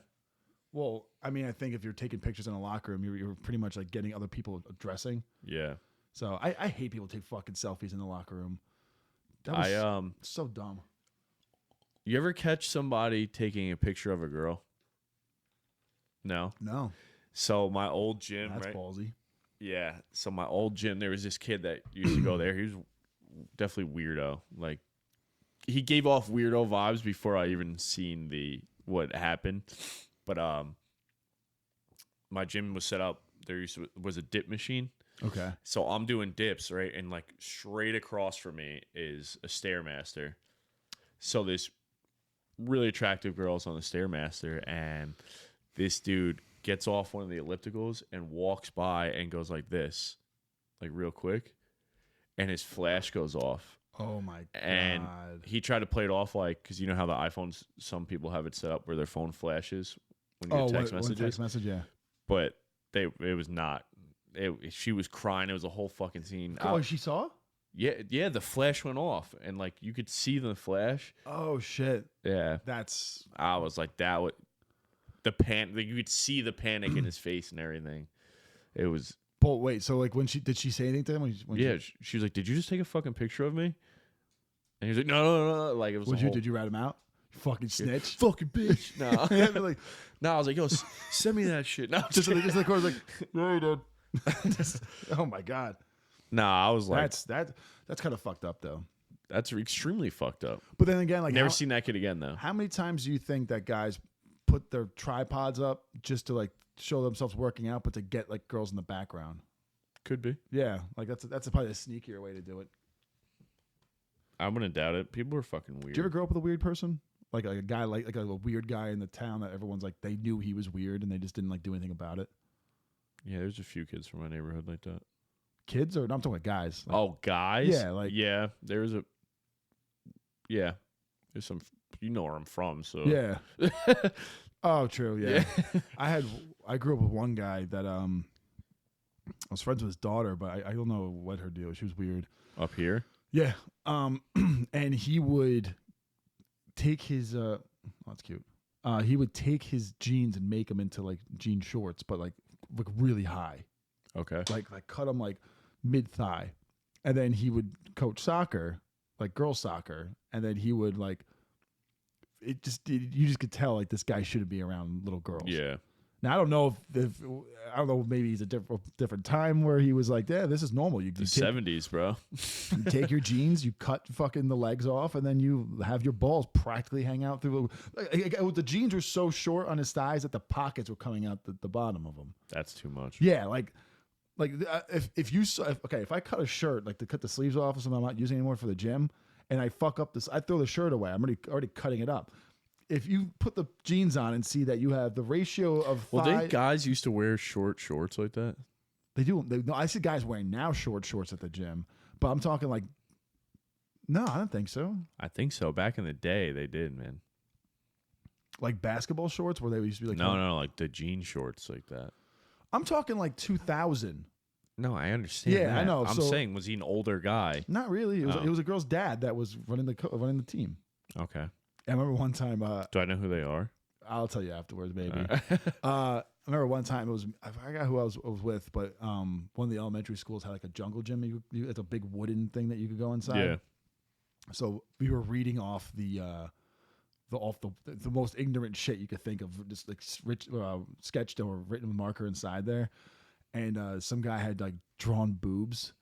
Well, I mean, I think if you're taking pictures in a locker room, you're pretty much like getting other people dressing. Yeah. So I hate people take fucking selfies in the locker room. That was so dumb. You ever catch somebody taking a picture of a girl? No. No, So my old gym, that's right? ballsy. Yeah. So my old gym, there was this kid that used to go there. He was definitely weirdo. Like, he gave off weirdo vibes before I even seen what happened. But my gym was set up. There was a dip machine. Okay. So I'm doing dips, right? And like straight across from me is a Stairmaster. So this really attractive girl's on the Stairmaster, and this dude gets off one of the ellipticals and walks by and goes like this, like real quick, and his flash goes off. Oh my god. And he tried to play it off like, because you know how the iPhones, some people have it set up where their phone flashes when you get text messages. Text message, yeah. But it was not. She was crying. It was a whole fucking scene. Oh, she saw? Yeah, the flash went off, and like you could see the flash. Oh shit. Yeah, That's I was like, that would like, you could see the panic in his face and everything. It was But wait, so like did she say anything to him? yeah. She was like, "Did you just take a fucking picture of me?" And he was like, "No." Like it was. Did you rat him out? You fucking snitch. fucking bitch? No, Yeah, they're like, no. I was like, "Yo, send me that shit." No, just like like, yeah, you did. Oh my god. nah. I was like, That's kind of fucked up though. That's extremely fucked up. But then again, like Never seen that kid again though. how many times do you think that guys put their tripods up just to like show themselves working out, but to get like girls in the background? Could be. Yeah, like that's probably a sneakier way to do it. I'm gonna doubt it. People are fucking weird. Did you ever grow up with a weird person? Like a guy like a weird guy in the town that everyone's like they knew he was weird and they just didn't like do anything about it. Yeah, there's a few kids from my neighborhood like that. Kids or no, I'm talking about guys. Like, Oh, guys? Yeah, like- yeah, there's some, you know where I'm from, so. yeah. Oh, true. Yeah. Yeah. I grew up with one guy that I was friends with his daughter, but I don't know what her deal was. She was weird. Up here? Yeah. And he would take his oh, that's cute. He would take his jeans and make them into like jean shorts, but like really high. Okay. Like cut them like mid thigh. And then he would coach soccer, like girls soccer, and then he would like you just could tell like this guy shouldn't be around little girls. Yeah. Now I don't know if I don't know, maybe he's a different time where he was like, yeah, this is normal. You The take, 70s, bro. you take your jeans, you cut fucking the legs off, and then you have your balls practically hang out through. The jeans were so short on his thighs that the pockets were coming out the bottom of them. That's too much. Yeah, like if I cut a shirt, like to cut the sleeves off or something I'm not using anymore for the gym, and I fuck up this, I throw the shirt away. I'm already cutting it up. If you put the jeans on and see that you have the ratio of Well, thigh, didn't guys used to wear short shorts like that? they do. No, I see guys wearing now short shorts at the gym, but I'm talking like, no, I don't think so. I think so. Back in the day, they did, man. Like basketball shorts where they used to be like, No, like the jean shorts like that. I'm talking like 2000. No, I understand. Yeah, I that. know. I'm So- saying, was he an older guy? Not really. It was Oh. it was a girl's dad that was running the team. Okay. I remember one time. Do I know who they are? I'll tell you afterwards, maybe. All right. I remember one time I forgot who I was with, but one of the elementary schools had like a jungle gym. It's a big wooden thing that you could go inside. Yeah. So we were reading off the most ignorant shit you could think of, just like sketched or written with marker inside there, and some guy had like drawn boobs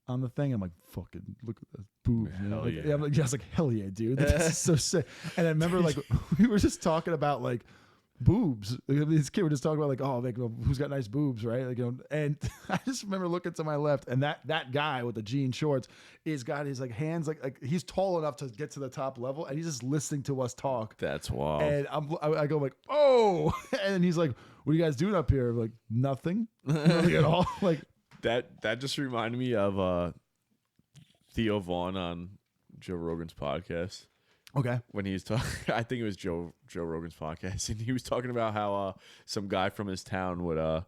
on the thing. I'm like, fucking look at the boobs. man. Hell Like, yeah. I'm like, I was like, hell yeah, dude. This is so sick. And I remember like we were just talking about like boobs. This kid were just talking about like, oh, like who's got nice boobs, right? Like, and I just remember looking to my left, and that guy with the jean shorts is got his like hands like he's tall enough to get to the top level, and he's just listening to us talk. That's wild. And I go like, oh, and he's like, what are you guys doing up here? I'm like, nothing, nothing at all. Like That just reminded me of Theo Vaughn on Joe Rogan's podcast. okay, When he was talking, I think it was Joe Rogan's podcast, and he was talking about how some guy from his town would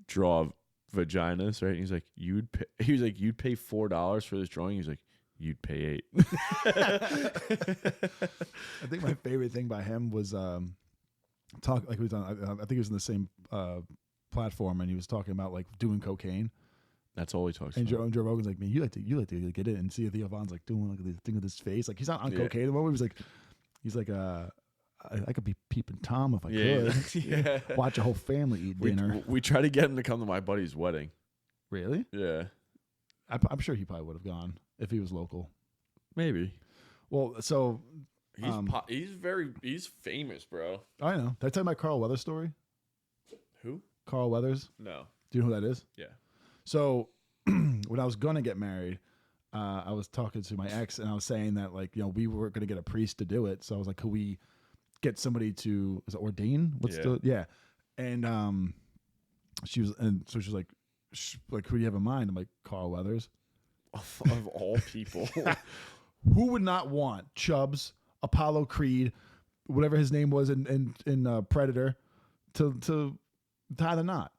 draw vaginas, right? And he's like, you'd pay $4 for this drawing. He's like, you'd pay $8. I think my favorite thing by him was talk like he was on. I think he was in the same platform, and he was talking about like doing cocaine. That's all he talks And about. Joe Rogan's like, man, you like to get in and see Theo Vaughn's like doing like this thing with his face. Like he's not on Yeah. cocaine. The moment he's like, I could be peeping Tom if I Yeah. could. Yeah. Watch a whole family eat dinner. We tried to get him to come to my buddy's wedding. Really? Yeah, I'm sure he probably would have gone if he was local. maybe. Well, so He's famous, bro. I know. Did I tell you my Carl Weathers story? Who? Carl Weathers. No. Do you know who that is? Yeah. So when I was gonna get married, I was talking to my ex, and I was saying that like we were gonna get a priest to do it. So I was like, could we get somebody to ordain? Yeah. And she was like, who do you have in mind? I'm like, Carl Weathers. Of all people. Who would not want Chubbs, Apollo Creed, whatever his name was in Predator, to tie the knot?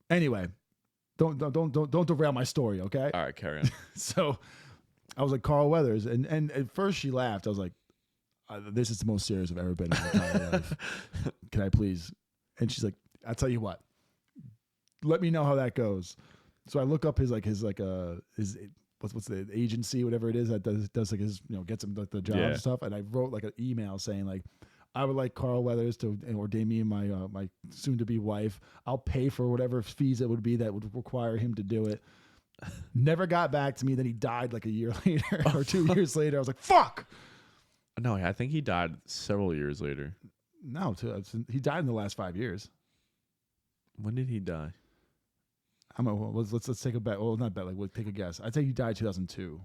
Anyway, don't derail my story, okay? All right, carry on. So I was like, Carl Weathers, and at first she laughed. I was like, this is the most serious I've ever been in my entire life. Can I please? And she's like, I'll tell you what. Let me know how that goes. So I look up his what's the agency, whatever it is that does like his gets him like the jobs and stuff. And I wrote like an email saying like, I would like Carl Weathers to ordain me and my soon to be wife. I'll pay for whatever fees it would be that would require him to do it. Never got back to me. Then he died like a year later or 2 years later. I was like, fuck. No, I think he died several years later. No, he died in the last 5 years. When did he die? Let's take a bet. Well, not bet. Like, we'll take a guess. I'd say he died 2002.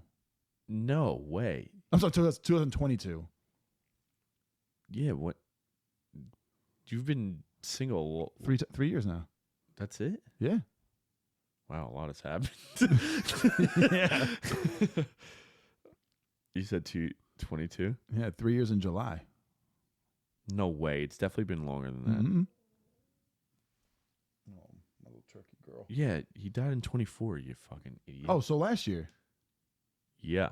No way. I'm sorry, 2022. Yeah, what? You've been single 3 years now. That's it? Yeah. Wow, a lot has happened. Yeah. You said 22? Yeah, 3 years in July. No way. It's definitely been longer than that. Mm-hmm. Oh, my little turkey girl. Yeah, he died in 24, you fucking idiot. Oh, so last year. Yeah.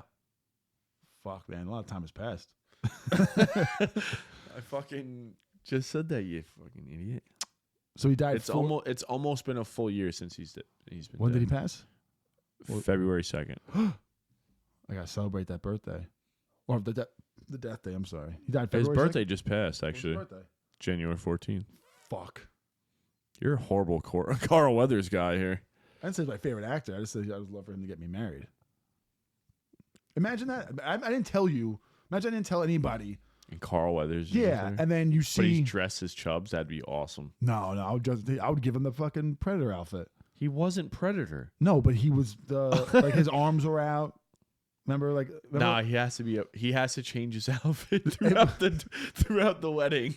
Fuck, man. A lot of time has passed. I fucking just said that, you fucking idiot. So he died. It's almost been a full year since he's been When dead. did he pass? February 2nd. I gotta celebrate that birthday, or the death day. I'm sorry. He died. His February birthday 2nd? just passed, When's his actually. birthday? January 14th. Fuck. You're a horrible Carl Weathers guy here. I didn't say he's my favorite actor. I just said I would love for him to get me married. Imagine that. I didn't tell you. Imagine I didn't tell anybody. And Carl Weathers. is Yeah, there. and then you But see. he's dressed as Chubbs. That'd be awesome. No, I would give him the fucking Predator outfit. He wasn't Predator. No, but he was like his arms were out. Remember? Nah, he has to change his outfit throughout the wedding.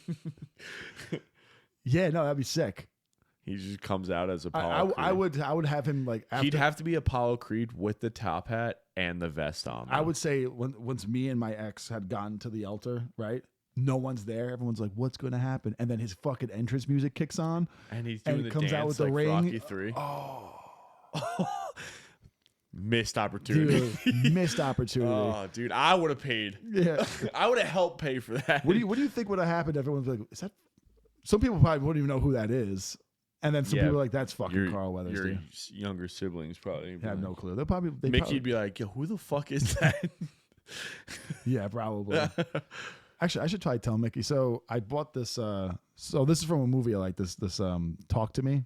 Yeah, no, that'd be sick. He just comes out as Apollo Creed. I would have him like. He'd have to be Apollo Creed with the top hat and the vest on. I would say once me and my ex had gotten to the altar, right? No one's there. Everyone's like, "What's going to happen?" And then his fucking entrance music kicks on, and he's and doing it the comes dance out with the like ring. Rocky 3. Oh, Missed opportunity. dude, missed opportunity. Oh, dude, I would have paid. Yeah. I would have helped pay for that. What do you think would have happened? If everyone's like, "Is that?" Some people probably wouldn't even know who that is, and then some people are like, "That's fucking Carl Weathers." Your dude. younger siblings probably Have no clue. Mickey'd be like, "Yo, who the fuck is that?" Yeah, probably. Actually, I should try to tell Mickey. So I bought this. So this is from a movie I like. This Talk to Me.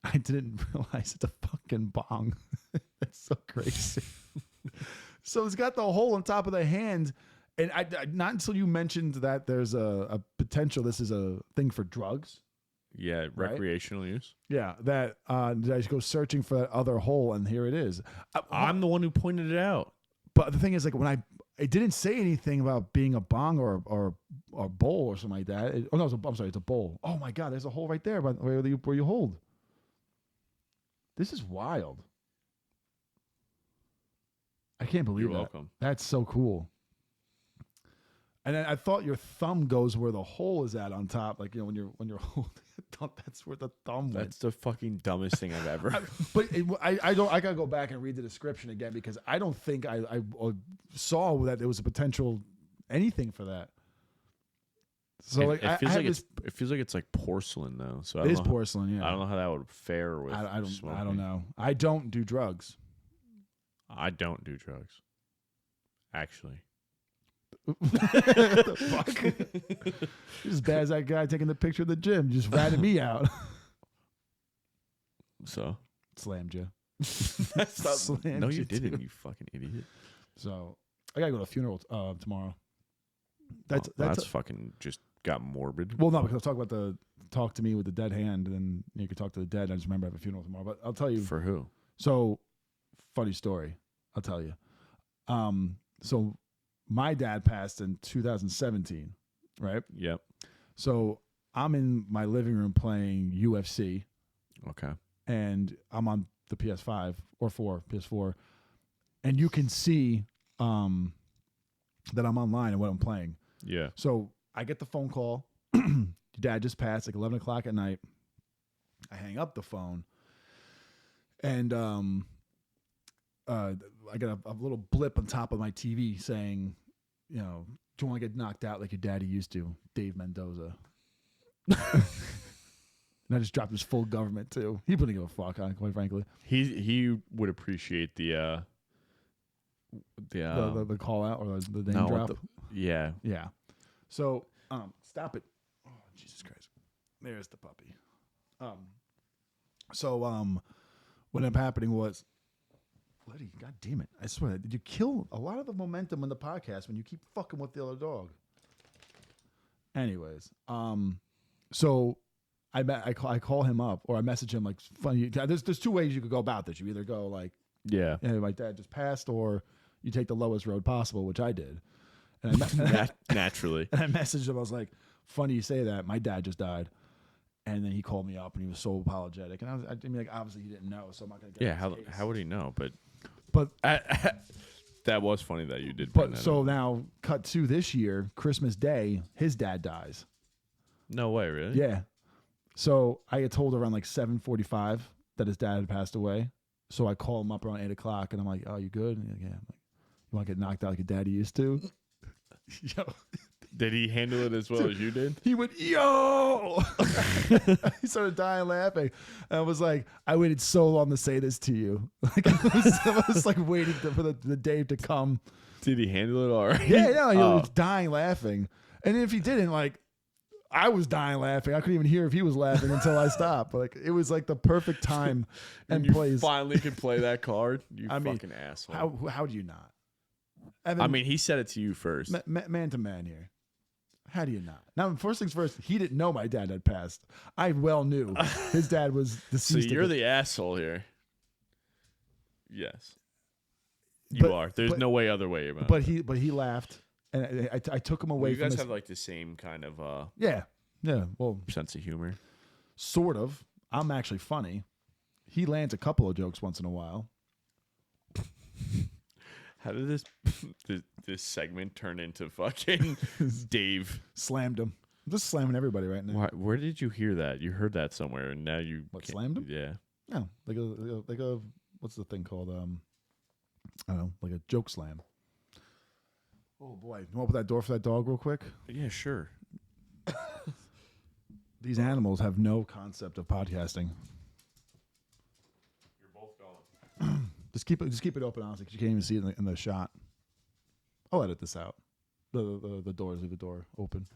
I didn't realize it's a fucking bong. That's so crazy. So it's got the hole on top of the hand, and I not until you mentioned that there's a potential. This is a thing for drugs. Yeah, recreational use. Yeah, that did I go searching for that other hole, and here it is. I'm the one who pointed it out. But the thing is, like, when it didn't say anything about being a bong or a bowl or something like that. I'm sorry, it's a bowl. Oh my god, there's a hole right there where you hold. This is wild. I can't believe You're that. welcome. That's so cool. And then I thought your thumb goes where the hole is at on top, like when you're holding it. That's where the thumb went. That's the fucking dumbest thing I've ever. But I gotta go back and read the description again because I don't think I saw that there was a potential anything for that. So it feels like it's like porcelain though. So it is porcelain. Yeah, I don't know how that would fare with. I don't smoking. know. I don't do drugs. I don't do drugs. Actually. The fuck? You're as bad as that guy taking the picture of the gym. You just ratted me out. So Slammed you. Slammed no, you didn't. Too. You fucking idiot. So I gotta go to a funeral tomorrow. That's fucking just got morbid. Well, no, because I was talking about the talk to me with the dead hand, and then you could talk to the dead. I just remember I have a funeral tomorrow, but I'll tell you. For who? So, funny story. I'll tell you. So my dad passed in 2017, right? Yep. So I'm in my living room playing UFC. Okay. And I'm on the PS5 or PS4, and you can see that I'm online and what I'm playing. Yeah. So I get the phone call. Your dad just passed, like 11 o'clock at night. I hang up the phone, and I got a little blip on top of my TV saying, "Do you want to get knocked out like your daddy used to, Dave Mendoza?" And I just dropped his full government too. He wouldn't give a fuck, quite frankly. He would appreciate the call out or the name drop. Yeah. Yeah. So stop it. Oh, Jesus Christ. There's the puppy. So what ended up happening was Letty, God damn it. I swear, did you kill a lot of the momentum in the podcast when you keep fucking with the other dog? Anyways, so I call him up or I message him like funny. There's two ways you could go about this. You either go like, Yeah. hey, my dad just passed, or you take the lowest road possible, which I did. And Naturally. and I messaged him. I was like, funny you say that. My dad just died. And then he called me up and he was so apologetic. And I mean, like, obviously he didn't know, so I'm not gonna get. Yeah. How would he know? But that was funny that you did. But so now, cut to this year, Christmas Day, his dad dies. No way, really? Yeah. So I get told around like 7:45 that his dad had passed away. So I call him up around 8 o'clock and I'm like, "Oh, you good?" And he's like, yeah. I'm like, "You want to get knocked out like your daddy used to?" Yo. Did he handle it as well as you did? He went, "Yo!" He started dying laughing. And I was like, I waited so long to say this to you. Like I was like waiting for the day to come. Did he handle it all right? Yeah, no, he was dying laughing. And if he didn't, like, I was dying laughing. I couldn't even hear if he was laughing until I stopped. But like, it was like the perfect time and you place. finally could play that card. You I mean, fucking asshole. How do you not? I mean, he said it to you first. Man to man here. How do you not? Now, first things first, he didn't know my dad had passed. I well knew his dad was deceased. So you're the asshole here. Yes. You are. There's no way other way about it. But he laughed, and I took him away you from guys his, have like the same kind of yeah. Well, sense of humor. sort of. I'm actually funny. He lands a couple of jokes once in a while. How did this segment turn into fucking Dave? Slammed him. I'm just slamming everybody right now. Where did you hear that? You heard that somewhere, and now you Slammed him? Yeah. No, like a what's the thing called? I don't know, like a joke slam. Oh boy, you want to open that door for that dog real quick? Yeah, sure. These animals have no concept of podcasting. You're both going. Just keep it open, honestly, because you can't even see it in the shot. I'll edit this out. The doors, leave the door open.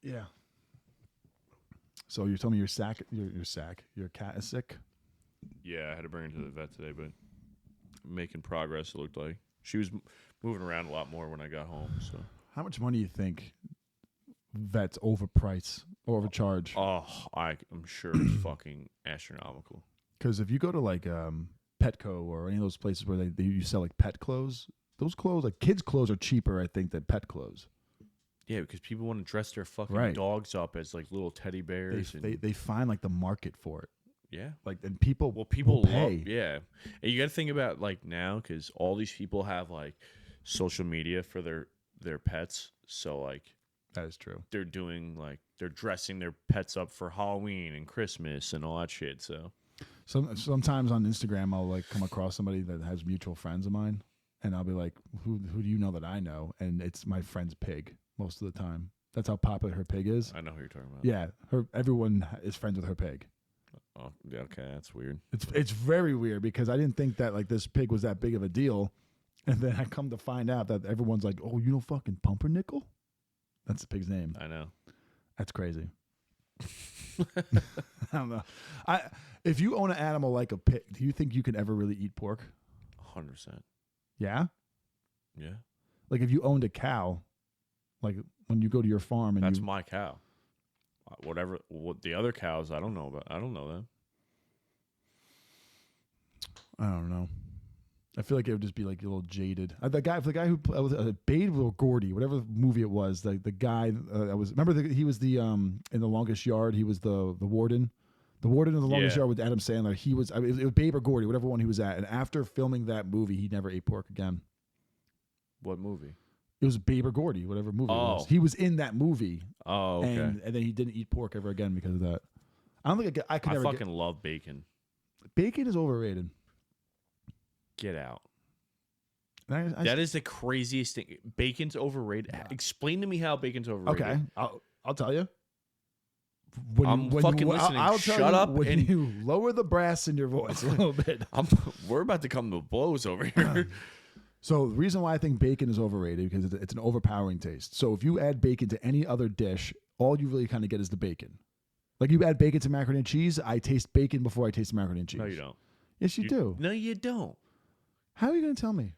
Yeah. So you're telling me your cat is sick? Yeah, I had to bring her to the vet today, but making progress. It looked like she was moving around a lot more when I got home. So, how much money do you think vets overprice or overcharge? oh, I'm sure it's fucking astronomical. Because if you go to like Petco or any of those places where you sell like pet clothes, those clothes, like kids' clothes, are cheaper, I think, than pet clothes. Yeah, because people want to dress their fucking dogs up as like little teddy bears. They find like the market for it. Yeah, like, and people will pay. Love, yeah, and you got to think about like now, because all these people have like social media for their pets. So like that is true. They're doing like they're dressing their pets up for Halloween and Christmas and all that shit. So sometimes on Instagram I'll like come across somebody that has mutual friends of mine, and I'll be like, who do you know that I know? And it's my friend's pig most of the time. That's how popular her pig is. I know who you're talking about. Yeah, everyone is friends with her pig. Oh, yeah, okay, that's weird. It's very weird, because I didn't think that like this pig was that big of a deal, and then I come to find out that everyone's like, "Oh, you know, fucking Pumpernickel." That's the pig's name. I know. That's crazy. I don't know. If you own an animal like a pig, do you think you can ever really eat pork? 100%. Yeah. Yeah. Like if you owned a cow, like when you go to your farm and that's my cow. What the other cows, I don't know about. I don't know them. I don't know. I feel like it would just be like a little jaded. The guy who Babe or Gordy, whatever movie it was, the guy that was. Remember he was the in The Longest Yard. He was the warden. The warden of The Longest Yard with Adam Sandler. He was. It was Babe or Gordy, whatever one he was at. And after filming that movie, he never ate pork again. What movie? It was Babe or Gordy, whatever movie it was. He was in that movie. Oh, okay. And then he didn't eat pork ever again because of that. I don't think I could. I fucking love bacon. Bacon is overrated. Get out. That is the craziest thing. Bacon's overrated. Yeah. Explain to me how bacon's overrated. Okay, I'll tell you. I'm fucking listening. I'll Shut up when and you lower the brass in your voice a little bit. We're about to come to blows over here. So the reason why I think bacon is overrated, because it's an overpowering taste. So if you add bacon to any other dish, all you really kind of get is the bacon. Like you add bacon to macaroni and cheese, I taste bacon before I taste macaroni and cheese. No, you don't. Yes, you do. No, you don't. How are you going to tell me?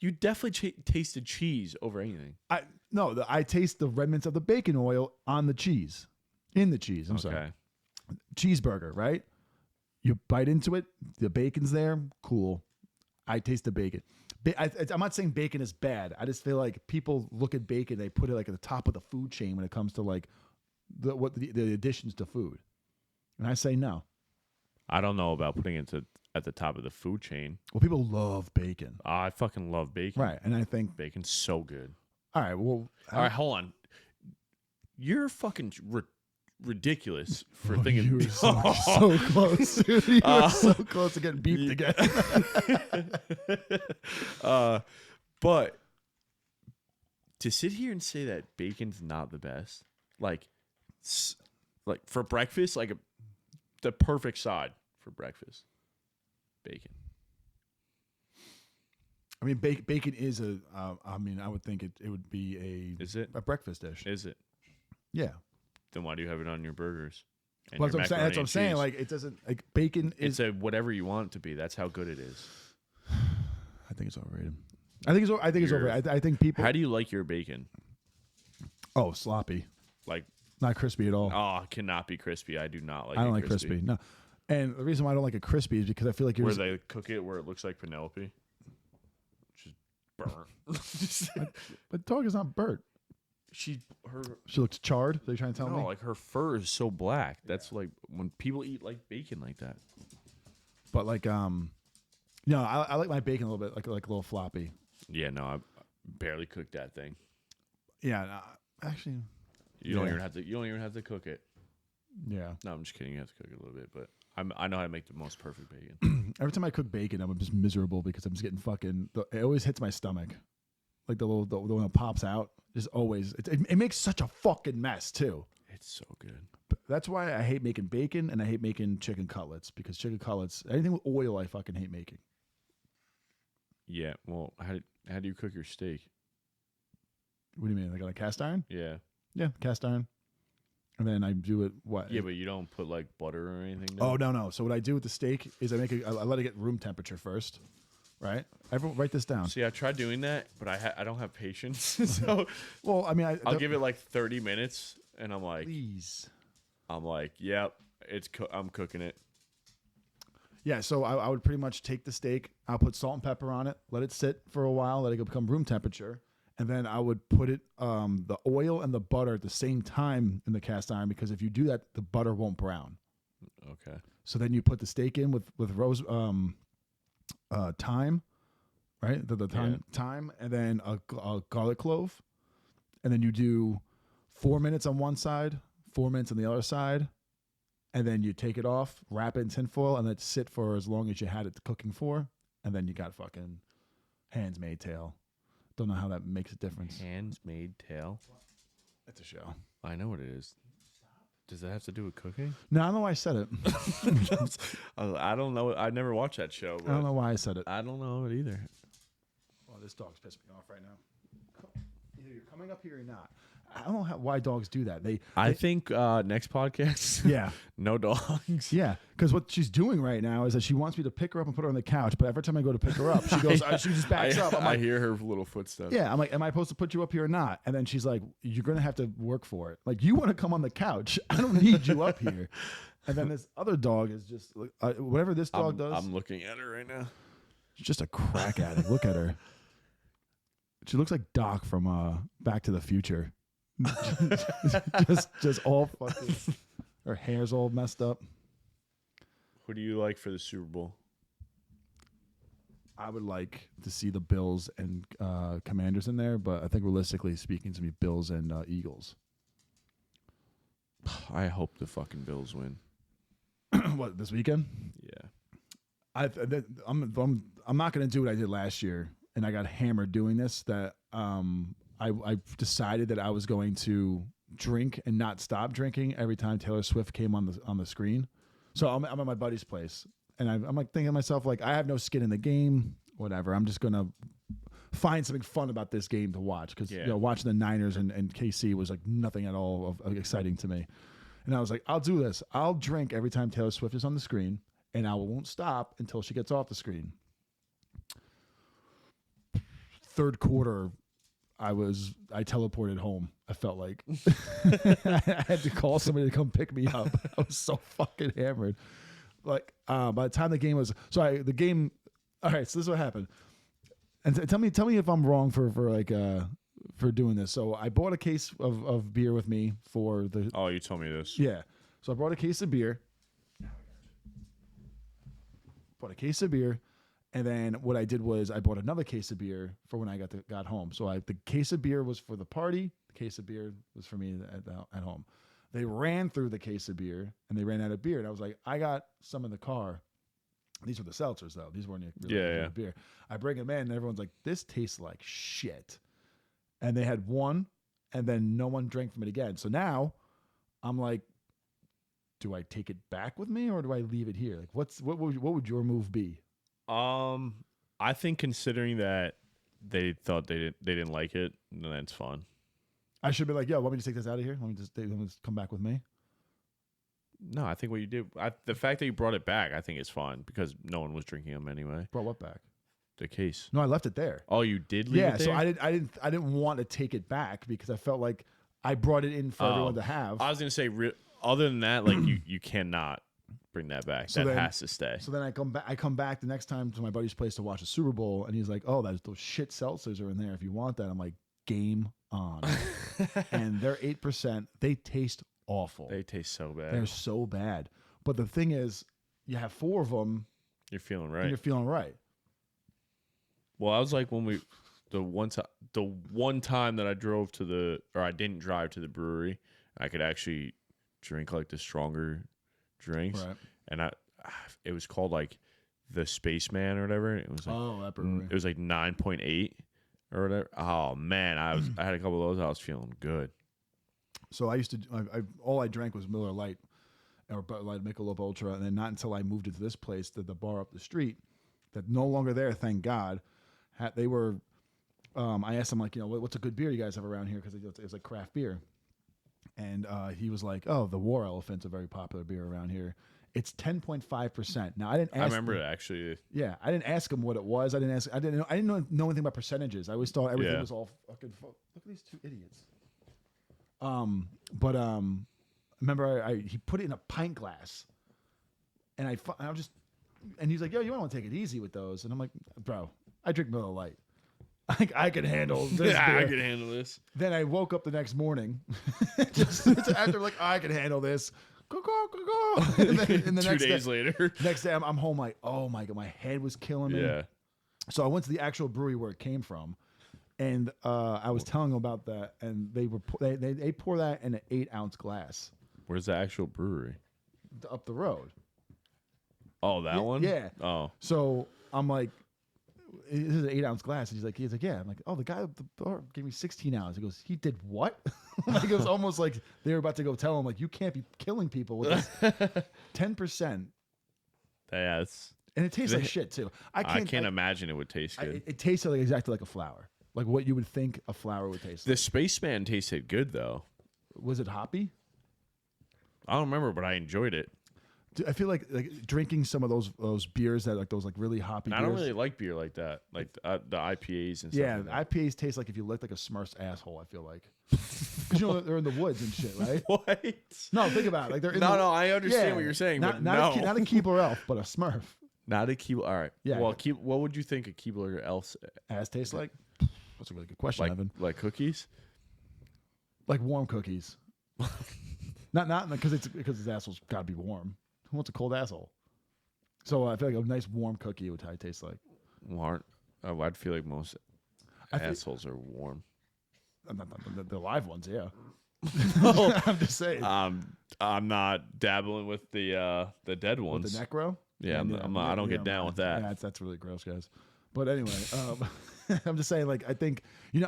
You definitely tasted cheese over anything. I taste the remnants of the bacon oil on the cheese. In the cheese, I'm sorry. Cheeseburger, right? You bite into it, the bacon's there, cool. I taste the bacon. I'm not saying bacon is bad. I just feel like people look at bacon, they put it like at the top of the food chain when it comes to like the additions to food. And I say no. I don't know about putting it at the top of the food chain. Well, people love bacon. I fucking love bacon. Right. And I think bacon's so good. All right, well, all right, hold on. You're fucking ridiculous for thinking you were so close. Dude. You were so close to getting beeped again. But to sit here and say that bacon's not the best, like for breakfast, like the perfect side for breakfast, bacon. I mean, bacon is I mean, I would think it would be Is it a breakfast dish. Is it? Yeah. Then why do you have it on your burgers? Well, that's what I'm saying. Like it doesn't like bacon is. It's a whatever you want it to be. That's how good it is. I think it's overrated. I think it's overrated. I think people. How do you like your bacon? Oh, sloppy. Like not crispy at all. Oh, it cannot be crispy. I do not like. I don't like crispy. No, and the reason why I don't like it crispy is because I feel like where they cook it where it looks like Penelope. Just burnt. But dog is not burnt. She looks charred. Are you trying to tell me? No, like her fur is so black. That's like when people eat like bacon like that. But like I like my bacon a little bit like a little floppy. Yeah, no, I barely cooked that thing. Yeah, actually, you don't even have to cook it. Yeah. No, I'm just kidding. You have to cook it a little bit, but I know how to make the most perfect bacon. Every time I cook bacon, I'm just miserable because I'm just getting it always hits my stomach. Like the one that pops out, just always. It makes such a fucking mess too. It's so good. But that's why I hate making bacon and I hate making chicken cutlets because chicken cutlets, anything with oil, I fucking hate making. Yeah. Well, how do you cook your steak? What do you mean, like on a cast iron? Yeah. Yeah, cast iron. And then I do it. What? Yeah, but you don't put like butter or anything. Oh no. So what I do with the steak is I let it get room temperature first. Right? Everyone, write this down. See, I tried doing that, but I don't have patience. So, well, I mean, I'll give it like 30 minutes, and I'm like, please. I'm like, yep, I'm cooking it. Yeah, so I would pretty much take the steak, I'll put salt and pepper on it, let it sit for a while, let it become room temperature, and then I would put it the oil and the butter at the same time in the cast iron because if you do that, the butter won't brown. Okay. So then you put the steak in with rose. Thyme, right? The thyme, and then a garlic clove, and then you do 4 minutes on one side, 4 minutes on the other side, and then you take it off, wrap it in tinfoil, and let it sit for as long as you had it cooking for, and then you got fucking Handmaid's Tale. Don't know how that makes a difference. Handmaid's Tale. It's a show. I know what it is. Does that have to do with cooking? No, I don't know why I said it. I don't know. I never watched that show. I don't know why I said it. I don't know it either. Oh, this dog's pissing me off right now. Either you're coming up here or not. I don't know why dogs do that. I think next podcast. Yeah. No dogs. Yeah, because what she's doing right now is that she wants me to pick her up and put her on the couch, but every time I go to pick her up, she goes, she just backs up. I'm I like, hear her little footsteps. yeah, I'm like, am I supposed to put you up here or not? And then she's like, you're going to have to work for it. Like, you want to come on the couch. I don't need you up here. And then this other dog is just, whatever this dog does. I'm looking at her right now. She's just a crack addict. Look at her. She looks like Doc from Back to the Future. just all fucking, her hair's all messed up. Who do you like for the Super Bowl? I would like to see the Bills and Commanders in there, but I think realistically speaking, it's going to be Bills and Eagles. I hope the fucking Bills win. What, this weekend? Yeah. I'm not going to do what I did last year, and I got hammered doing this. That I decided that I was going to drink and not stop drinking every time Taylor Swift came on the screen. So I'm at my buddy's place, and I'm like thinking to myself, like, I have no skin in the game. Whatever. I'm just gonna find something fun about this game to watch because watching the Niners and KC was like nothing at all of exciting to me. And I was like, I'll do this. I'll drink every time Taylor Swift is on the screen, and I won't stop until she gets off the screen. Third quarter, I teleported home. I felt like I had to call somebody to come pick me up. I was so fucking hammered. Like by the time the game was, the game. All right, so this is what happened. And tell me if I'm wrong for doing this. So I bought a case of beer with me for the. Oh, you told me this. Yeah. So I brought a case of beer. Bought a case of beer. And then what I did was I bought another case of beer for when I got home. So the case of beer was for the party. The case of beer was for me at home. They ran through the case of beer and they ran out of beer. And I was like, I got some in the car. These were the seltzers though. These weren't really beer. I bring them in and everyone's like, this tastes like shit. And they had one and then no one drank from it again. So now I'm like, do I take it back with me or do I leave it here? Like what would your move be? I think considering that they thought they didn't like it, then that's fun. I should be like, yo, want me to take this out of here? Let me just come back with me. No, I think what you did, the fact that you brought it back, I think is fine because no one was drinking them anyway. Brought what back? The case. No, I left it there. Oh, you did leave it there? So I didn't want to take it back because I felt like I brought it in for everyone to have. I was gonna say, other than that, like you cannot bring that back. So that has to stay. So then I come back the next time to my buddy's place to watch the Super Bowl, and he's like, "Oh, those shit seltzers are in there. If you want that," I'm like, "Game on!" And they're 8%. They taste awful. They taste so bad. They're so bad. But the thing is, you have 4 of them. You're feeling right. And you're feeling right. Well, I was like when the one time that I didn't drive to the brewery, I could actually drink like the stronger drinks, right. And it was called like the Spaceman or whatever. It was like, that brewery. It was like 9.8 or whatever. Oh man, I had a couple of those. I was feeling good. So I used to all I drank was Miller Lite or Bud Light, Michelob Ultra, and then not until I moved into this place, the bar up the street, that no longer there, thank God. They were. I asked him like, what's a good beer you guys have around here because it was like craft beer. And he was like, "Oh, the War Elephant's a very popular beer around here. It's 10.5%." Now I didn't ask. I remember it actually. Yeah, I didn't ask him what it was. I didn't know anything about percentages. I always thought everything was all fucking. Look at these two idiots. Remember he put it in a pint glass, and and he's like, "Yo, you want to take it easy with those?" And I'm like, "Bro, I drink Miller Lite. I can handle this. Yeah, beer. I can handle this." Then I woke up the next morning, just after like, I can handle this. Go. And then the 2 days later, next day I'm home like, oh my God, my head was killing me. Yeah. So I went to the actual brewery where it came from, and I was telling them about that, and they pour that in an 8-ounce glass. Where's the actual brewery? Up the road. Oh, that one? Yeah. Oh. So I'm like, this is an 8-ounce glass. And he's like, yeah. I'm like, oh, the guy at the bar gave me 16 ounces. He goes, he did what? Like, it was almost like they were about to go tell him, like, you can't be killing people with this 10%. Yeah, And it tastes like shit too. I can't imagine it would taste good. It tasted like exactly like a flower, like what you would think a flower would taste. The Spaceman tasted good though. Was it hoppy? I don't remember, but I enjoyed it. I feel like drinking some of those beers that like those like really hoppy. I don't really like beer like that, like the IPAs and stuff. Yeah, like IPAs taste like if you looked like a Smurf's asshole. I feel like because they're in the woods and shit, right? What? No, think about it. Like they're in no. I understand what you're saying, not, but no, not a Keebler Elf, but a Smurf. Not a Keebler. All right. Yeah. Well, what would you think a Keebler Elf ass tastes like? That's a really good question, Evan. Like cookies? Like warm cookies. not because his asshole's got to be warm. Who wants a cold asshole? So I feel like a nice warm cookie would taste like. Well, I'd feel like most assholes are warm. The live ones, yeah. No, I'm just saying. I'm not dabbling with the dead ones. With the necro? Yeah, I don't get down with that. Yeah, that's really gross, guys. But anyway, I'm just saying, like, I think,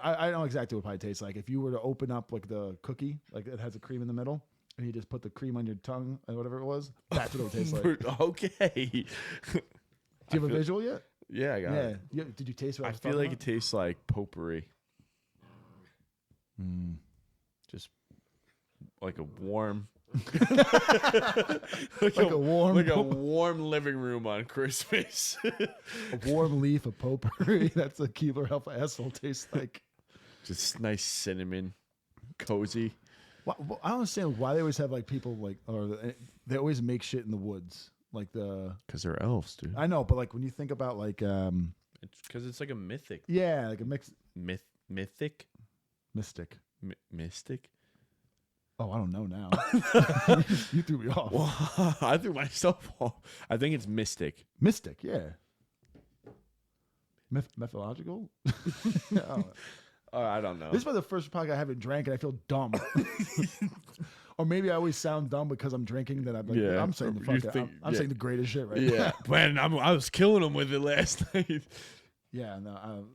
I know exactly what pie tastes like. If you were to open up, like, the cookie, like, it has a cream in the middle, and you just put the cream on your tongue, or whatever it was, that's what it would taste like. Okay. Do you have a visual yet? Yeah, I got it. Yeah. Did you taste what I was feel like about? it tastes like potpourri. Just like a warm like, Like a warm- like a warm living room on Christmas. A warm leaf of potpourri. That's what Keebler Elf asshole tastes like. Just nice cinnamon, cozy. I don't understand why they always have like people like, or they always make shit in the woods. Like Because they're elves, dude. I know, but like when you think about like, It's because it's like a mythic. yeah, like a mix Mythic? mystic. Mystic? Oh, I don't know now. You threw me off. Well, I threw myself off. I think it's mystic. Mystic, yeah. Mythological? Oh. I don't know. This is probably the first podcast I haven't drank and I feel dumb. Or maybe I always sound dumb because I'm drinking. That I'm like, Yeah, I'm saying the you fucking, think- I'm yeah. saying the greatest shit right Yeah, now. man, I was killing him with it last night. Yeah, no.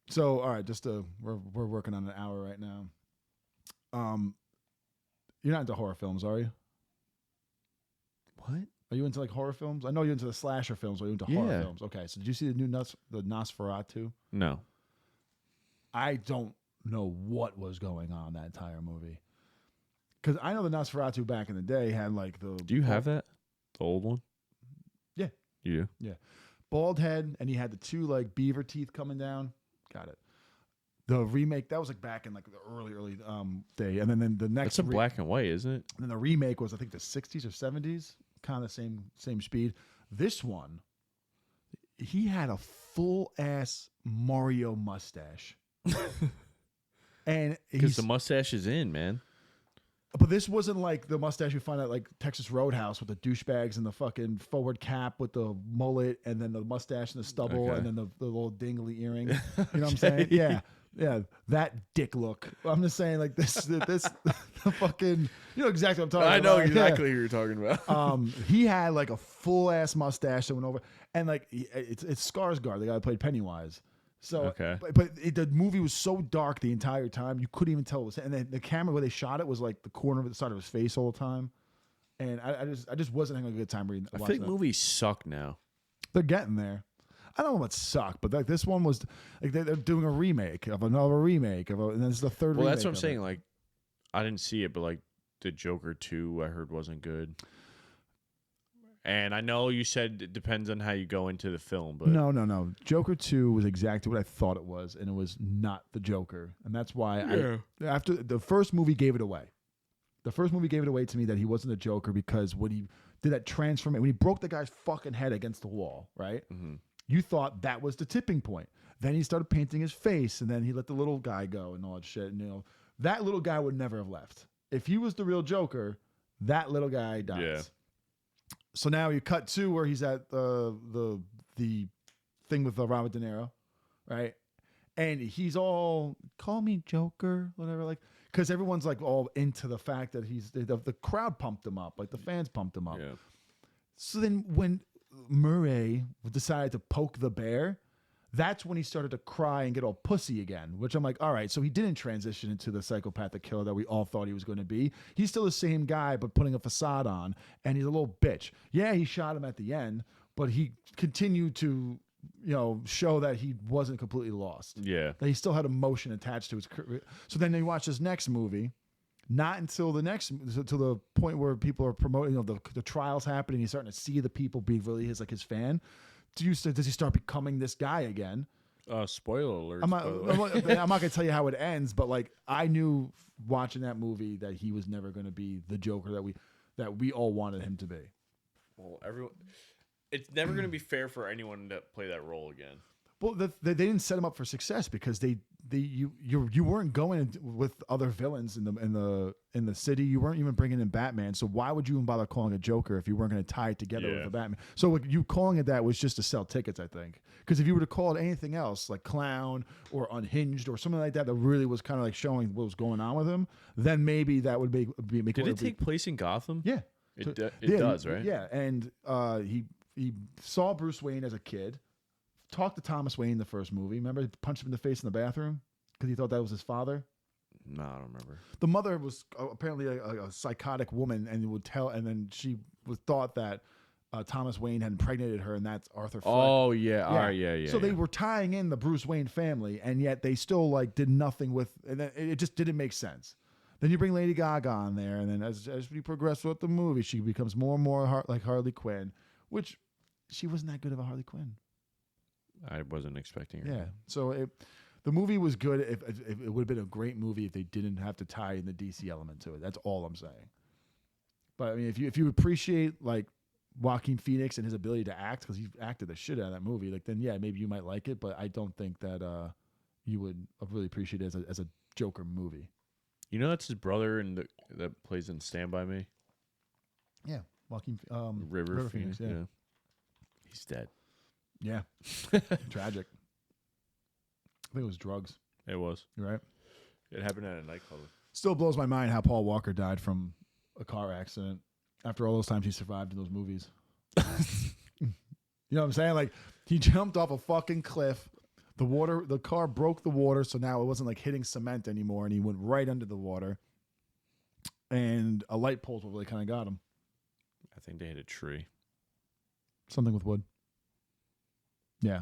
So all right, we're working on an hour right now. You're not into horror films, are you? What? Are you into like horror films? I know you're into the slasher films. Are you into horror Yeah. films? Okay, so did you see the new the Nosferatu? No. I don't know what was going on that entire movie. Because I know the Nosferatu back in the day had like the. Do you have that? The old one? Yeah. You? Bald head, and he had the two like beaver teeth coming down. Got it. The remake that was like back in like the early day, and then the next. It's a black and white, isn't it? And then the remake was I think the 60s or 70s, kind of same speed. This one, he had a full ass Mario mustache, and Because he's. the mustache is in, man. But this wasn't like the mustache you find at like Texas Roadhouse with the douchebags and the fucking forward cap with the mullet and then the mustache and the stubble Okay. and then the little dingly earring. You know what I'm saying? Yeah. Yeah. That dick look. I'm just saying like this the fucking, you know exactly what I'm talking I about. know Yeah. exactly who you're talking about. He had like a full ass mustache that went over, and like it's Skarsgård, the guy who played Pennywise. So, Okay. but the movie was so dark the entire time you couldn't even tell it was. And then the camera where they shot it was like the corner of the side of his face all the time, and I just wasn't having a good time reading. I watching think that. movies suck now. They're getting there. I don't know what suck, but like this one was like they're doing a remake of another remake of, and then it's the third. Well, remake that's what I'm of saying. it. Like, I didn't see it, but like the Joker 2, I heard wasn't good. And I know you said it depends on how you go into the film, but No. Joker 2 was exactly what I thought it was, and it was not the Joker. And that's why after the first movie gave it away. The first movie gave it away to me that he wasn't the Joker because when he did that transformation, when he broke the guy's fucking head against the wall, right? Mhm. You thought that was the tipping point. Then he started painting his face, and then he let the little guy go and all that shit. And, you know, that little guy would never have left. If he was the real Joker, that little guy dies. Yeah. So now you cut to where he's at the thing with Robert De Niro, right? And he's all call me Joker, whatever, like because everyone's like all into the fact that he's the crowd pumped him up, like the fans pumped him up. yeah. So then when Murray decided to poke the bear, that's when he started to cry and get all pussy again, which I'm like, all right, so he didn't transition into the psychopathic killer that we all thought he was going to be. He's still the same guy, but putting a facade on, and he's a little bitch. Yeah, he shot him at the end, but he continued to, you know, show that he wasn't completely lost. Yeah. That he still had emotion attached to his career. So then you watch this next movie. Not until the point where people are promoting, you know, the trials happening, he's starting to see the people be really his fan. Does he start becoming this guy again? Spoiler alert. I'm by not, the way. I'm not gonna tell you how it ends, but like I knew watching that movie that he was never gonna be the Joker that we all wanted him to be. Well, it's never going to be fair for anyone to play that role again. Well, they didn't set him up for success because you weren't going with other villains in the city. You weren't even bringing in Batman. So why would you even bother calling a Joker if you weren't going to tie it together with the Batman? So like, you calling it that was just to sell tickets, I think. Because if you were to call it anything else, like Clown or Unhinged or something like that, that really was kind of like showing what was going on with him, then maybe that would make Did it take place in Gotham? Yeah. It Yeah, does, right? Yeah, and he saw Bruce Wayne as a kid. Talked to Thomas Wayne in the first movie. Remember, he punched him in the face in the bathroom because he thought that was his father. No, I don't remember. The mother was apparently a psychotic woman, and would tell. And then she thought that Thomas Wayne had impregnated her, and that's Arthur Fleck. Oh yeah, all right, yeah. So they were tying in the Bruce Wayne family, and yet they still like did nothing with, and it just didn't make sense. Then you bring Lady Gaga on there, and then as we progress with the movie, she becomes more and more like Harley Quinn, which she wasn't that good of a Harley Quinn. I wasn't expecting her. Yeah. So the movie was good. If it would have been a great movie if they didn't have to tie in the DC element to it. That's all I'm saying. But I mean, if you appreciate like Joaquin Phoenix and his ability to act, because he acted the shit out of that movie, like then yeah, maybe you might like it. But I don't think that you would really appreciate it as a Joker movie. You know that's his brother that plays in Stand By Me. Yeah, Joaquin River Phoenix. Yeah. He's dead. Yeah, tragic. I think it was drugs. It was. You're right. It happened at a nightclub. Still blows my mind how Paul Walker died from a car accident after all those times he survived in those movies. You know what I'm saying? Like he jumped off a fucking cliff. The car broke the water, so now it wasn't like hitting cement anymore, and he went right under the water. And a light pole really kind of got him. I think they hit a tree. Something with wood. Yeah.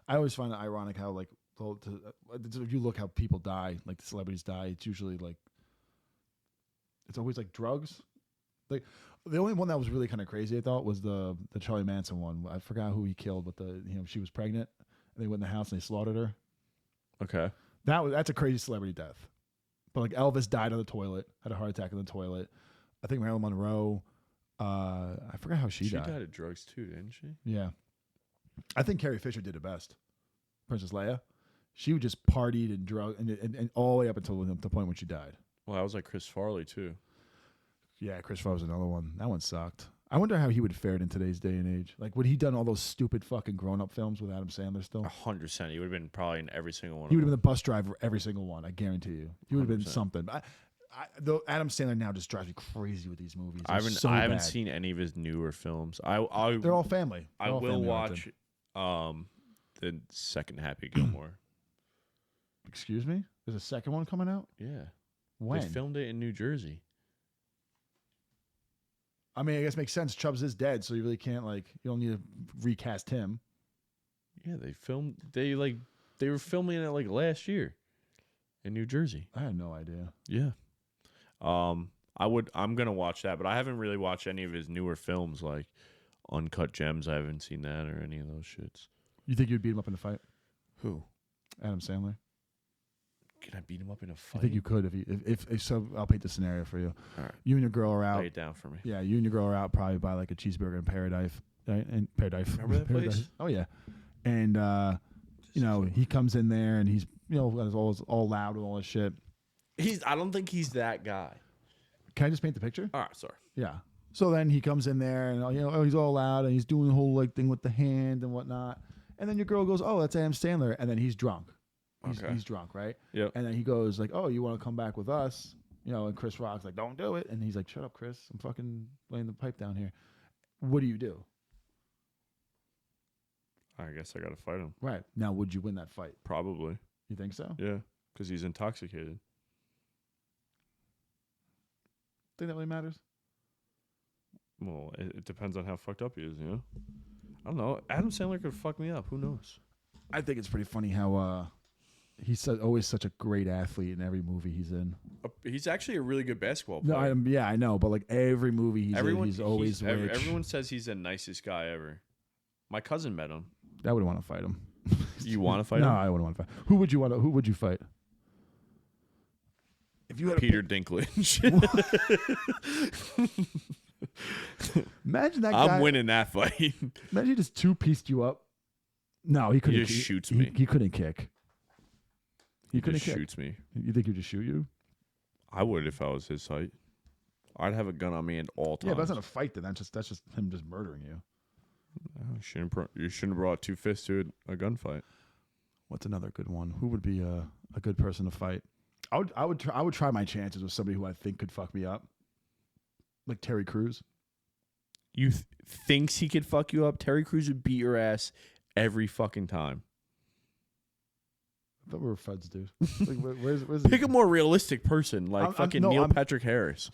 I always find it ironic how like if you look how people die, like the celebrities die, it's usually like it's always like drugs. Like the only one that was really kind of crazy I thought was the Charlie Manson one. I forgot who he killed, but she was pregnant and they went in the house and they slaughtered her. Okay. That's a crazy celebrity death. But like Elvis died on the toilet, had a heart attack in the toilet. I think Marilyn Monroe, I forgot how she died. She died of drugs too, didn't she? Yeah. I think Carrie Fisher did it best. Princess Leia. She would just partied and drug and all the way up until the point when she died. Well, that was like Chris Farley too. Yeah, Chris Farley was another one. That one sucked. I wonder how he would have fared in today's day and age. Like, would he done all those stupid fucing grown-up films with Adam Sandler still? 100%. He would have been probably in every single one. He would have been the bus driver every single one. I guarantee you. He would have been 100%. something. Though Adam Sandler now just drives me crazy with these movies. I haven't seen any of his newer films. They're all family. I will watch the second Happy Gilmore. Excuse me? There's a second one coming out? Yeah. When? They filmed it in New Jersey. I mean, I guess it makes sense. Chubbs is dead, so you really can't you don't need to recast him. Yeah, they were filming it like last year in New Jersey. I had no idea. Yeah. I'm gonna watch that, but I haven't really watched any of his newer films like Uncut Gems. I haven't seen that or any of those shits. You think you'd beat him up in a fight? Who? Adam Sandler. Can I beat him up in a I fight? think you could if so. I'll paint the scenario for you. All right. You and your girl are out. Lay it down for me. Yeah, you and your girl are out probably by like a cheeseburger in Paradise. In Paradise. Remember that Paradise. place? Oh yeah. And he comes in there and he's all loud and all this shit. I don't think he's that guy. Can I just paint the picture? All right, sorry. Yeah. So then he comes in there and he's all loud and he's doing the whole thing with the hand and whatnot. And then your girl goes, "Oh, that's Adam Sandler," and then he's drunk. He's drunk, right? Yep. And then he goes like, "Oh, you want to come back with us?" And Chris Rock's like, "Don't do it." And he's like, "Shut up, Chris. I'm fucking laying the pipe down here." What do you do? I guess I got to fight him. Right. Now, would you win that fight? Probably. You think so? Yeah, because he's intoxicated. Think that really matters? Well, it depends on how fucked up he is, I don't know. Adam Sandler could fuck me up. Who knows? I think it's pretty funny how he's always such a great athlete in every movie he's in. He's actually a really good basketball No, player. I know, but like every movie he's in, he's always rich. Everyone says he's the nicest guy ever. My cousin met him. I wouldn't want to fight him. You want to fight no, him? I wouldn't want to fight. Who would you fight? If you had Peter Dinklage. Imagine that guy. I'm winning that fight. Imagine he just two-pieced you up. No, he couldn't. He just shoots me. He couldn't kick. He couldn't just kick. shoots me. You think he'd just shoot you? I would if I was his height. I'd have a gun on me at all times. Yeah, but that's not a fight. Then that's just him just murdering you. You shouldn't have brought two fists to a gunfight. What's another good one? Who would be a good person to fight? I would try my chances with somebody who I think could fuck me up, like Terry Crews. You thinks he could fuck you up? Terry Crews would beat your ass every fucking time. I thought we were friends, dude. Like, where's Pick a more realistic person, like Neil Patrick Harris.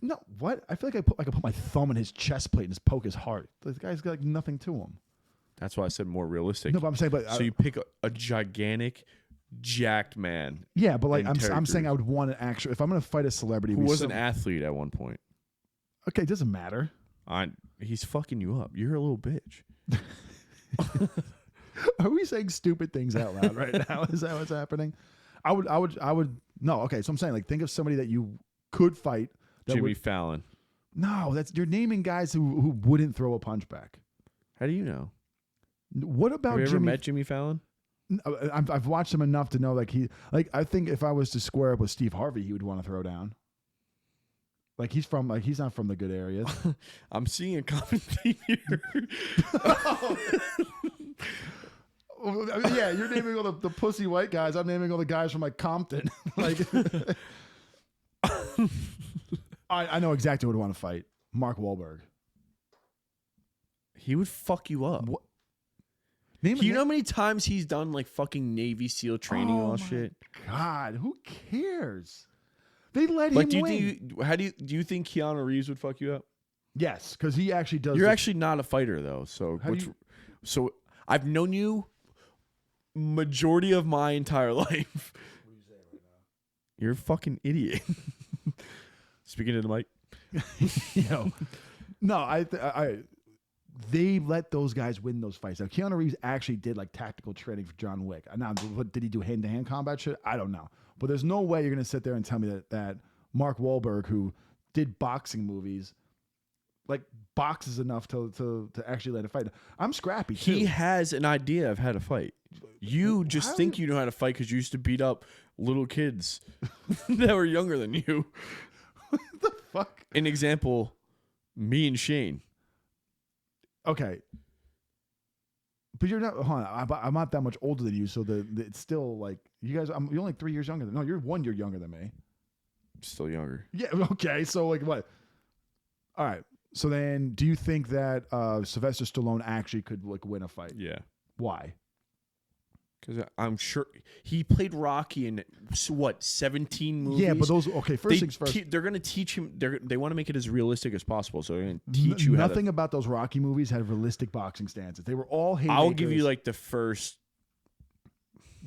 No, what? I feel like I could put my thumb in his chest plate and just poke his heart. This guy's got like nothing to him. That's why I said more realistic. No, but I'm saying, so you pick a gigantic, jacked man Yeah, but like And I'm Terry saying I Crews. would want an actual. If I'm gonna fight a celebrity, who we was an some- athlete at one point. Okay, it doesn't matter. He's fucking you up. You're a little bitch. Are we saying stupid things out loud right now? Is that what's happening? I would. No, okay. So I'm saying, like, think of somebody that you could fight. That Jimmy would, Fallon. no, you're naming guys who wouldn't throw a punch back. How do you know? What about Have you ever Jimmy? met Jimmy Fallon? I've watched him enough to know, I think if I was to square up with Steve Harvey, he would want to throw down. Like he's not from the good areas. I'm seeing a common theme here. Yeah, you're naming all the pussy white guys. I'm naming all the guys from like Compton. Like, I know exactly who would want to fight. Mark Wahlberg. He would fuck you up. What? Name You know how many times he's done like fucking Navy SEAL training and all that shit? God, who cares? They let Like, him do you win. think do you think Keanu Reeves would fuck you up? Yes, because he actually does. You're actually not a fighter though, so How do you- so I've known you majority of my entire life. What are you saying right You're a fucking idiot. Speaking to the mic. now? No, they let those guys win those fights. Now, Keanu Reeves actually did like tactical training for John Wick. Now, what did he do, hand-to-hand combat shit? I don't know. But there's no way you're going to sit there and tell me that Mark Wahlberg, who did boxing movies, like boxes enough to actually let a fight. I'm scrappy too. He has an idea of how to fight. You just How think do you know how to fight because you used to beat up little kids that were younger than you. the fuck? An example, me and Shane. Okay. But you're not. Hold on, I'm not that much older than you, so it's still like you guys. You're only 3 years younger than. No, you're 1 year younger than me. Still younger. Yeah. Okay. So like what? All right. So then, do you think that Sylvester Stallone actually could like win a fight? Yeah. Why? Because I'm sure he played Rocky in 17 movies. Yeah, but those. Okay. First things first. They're going to teach him. They want to make it as realistic as possible. So they're going to teach you Nothing how about those Rocky movies had realistic boxing stances. They were all haymakers. I'll give you like the first.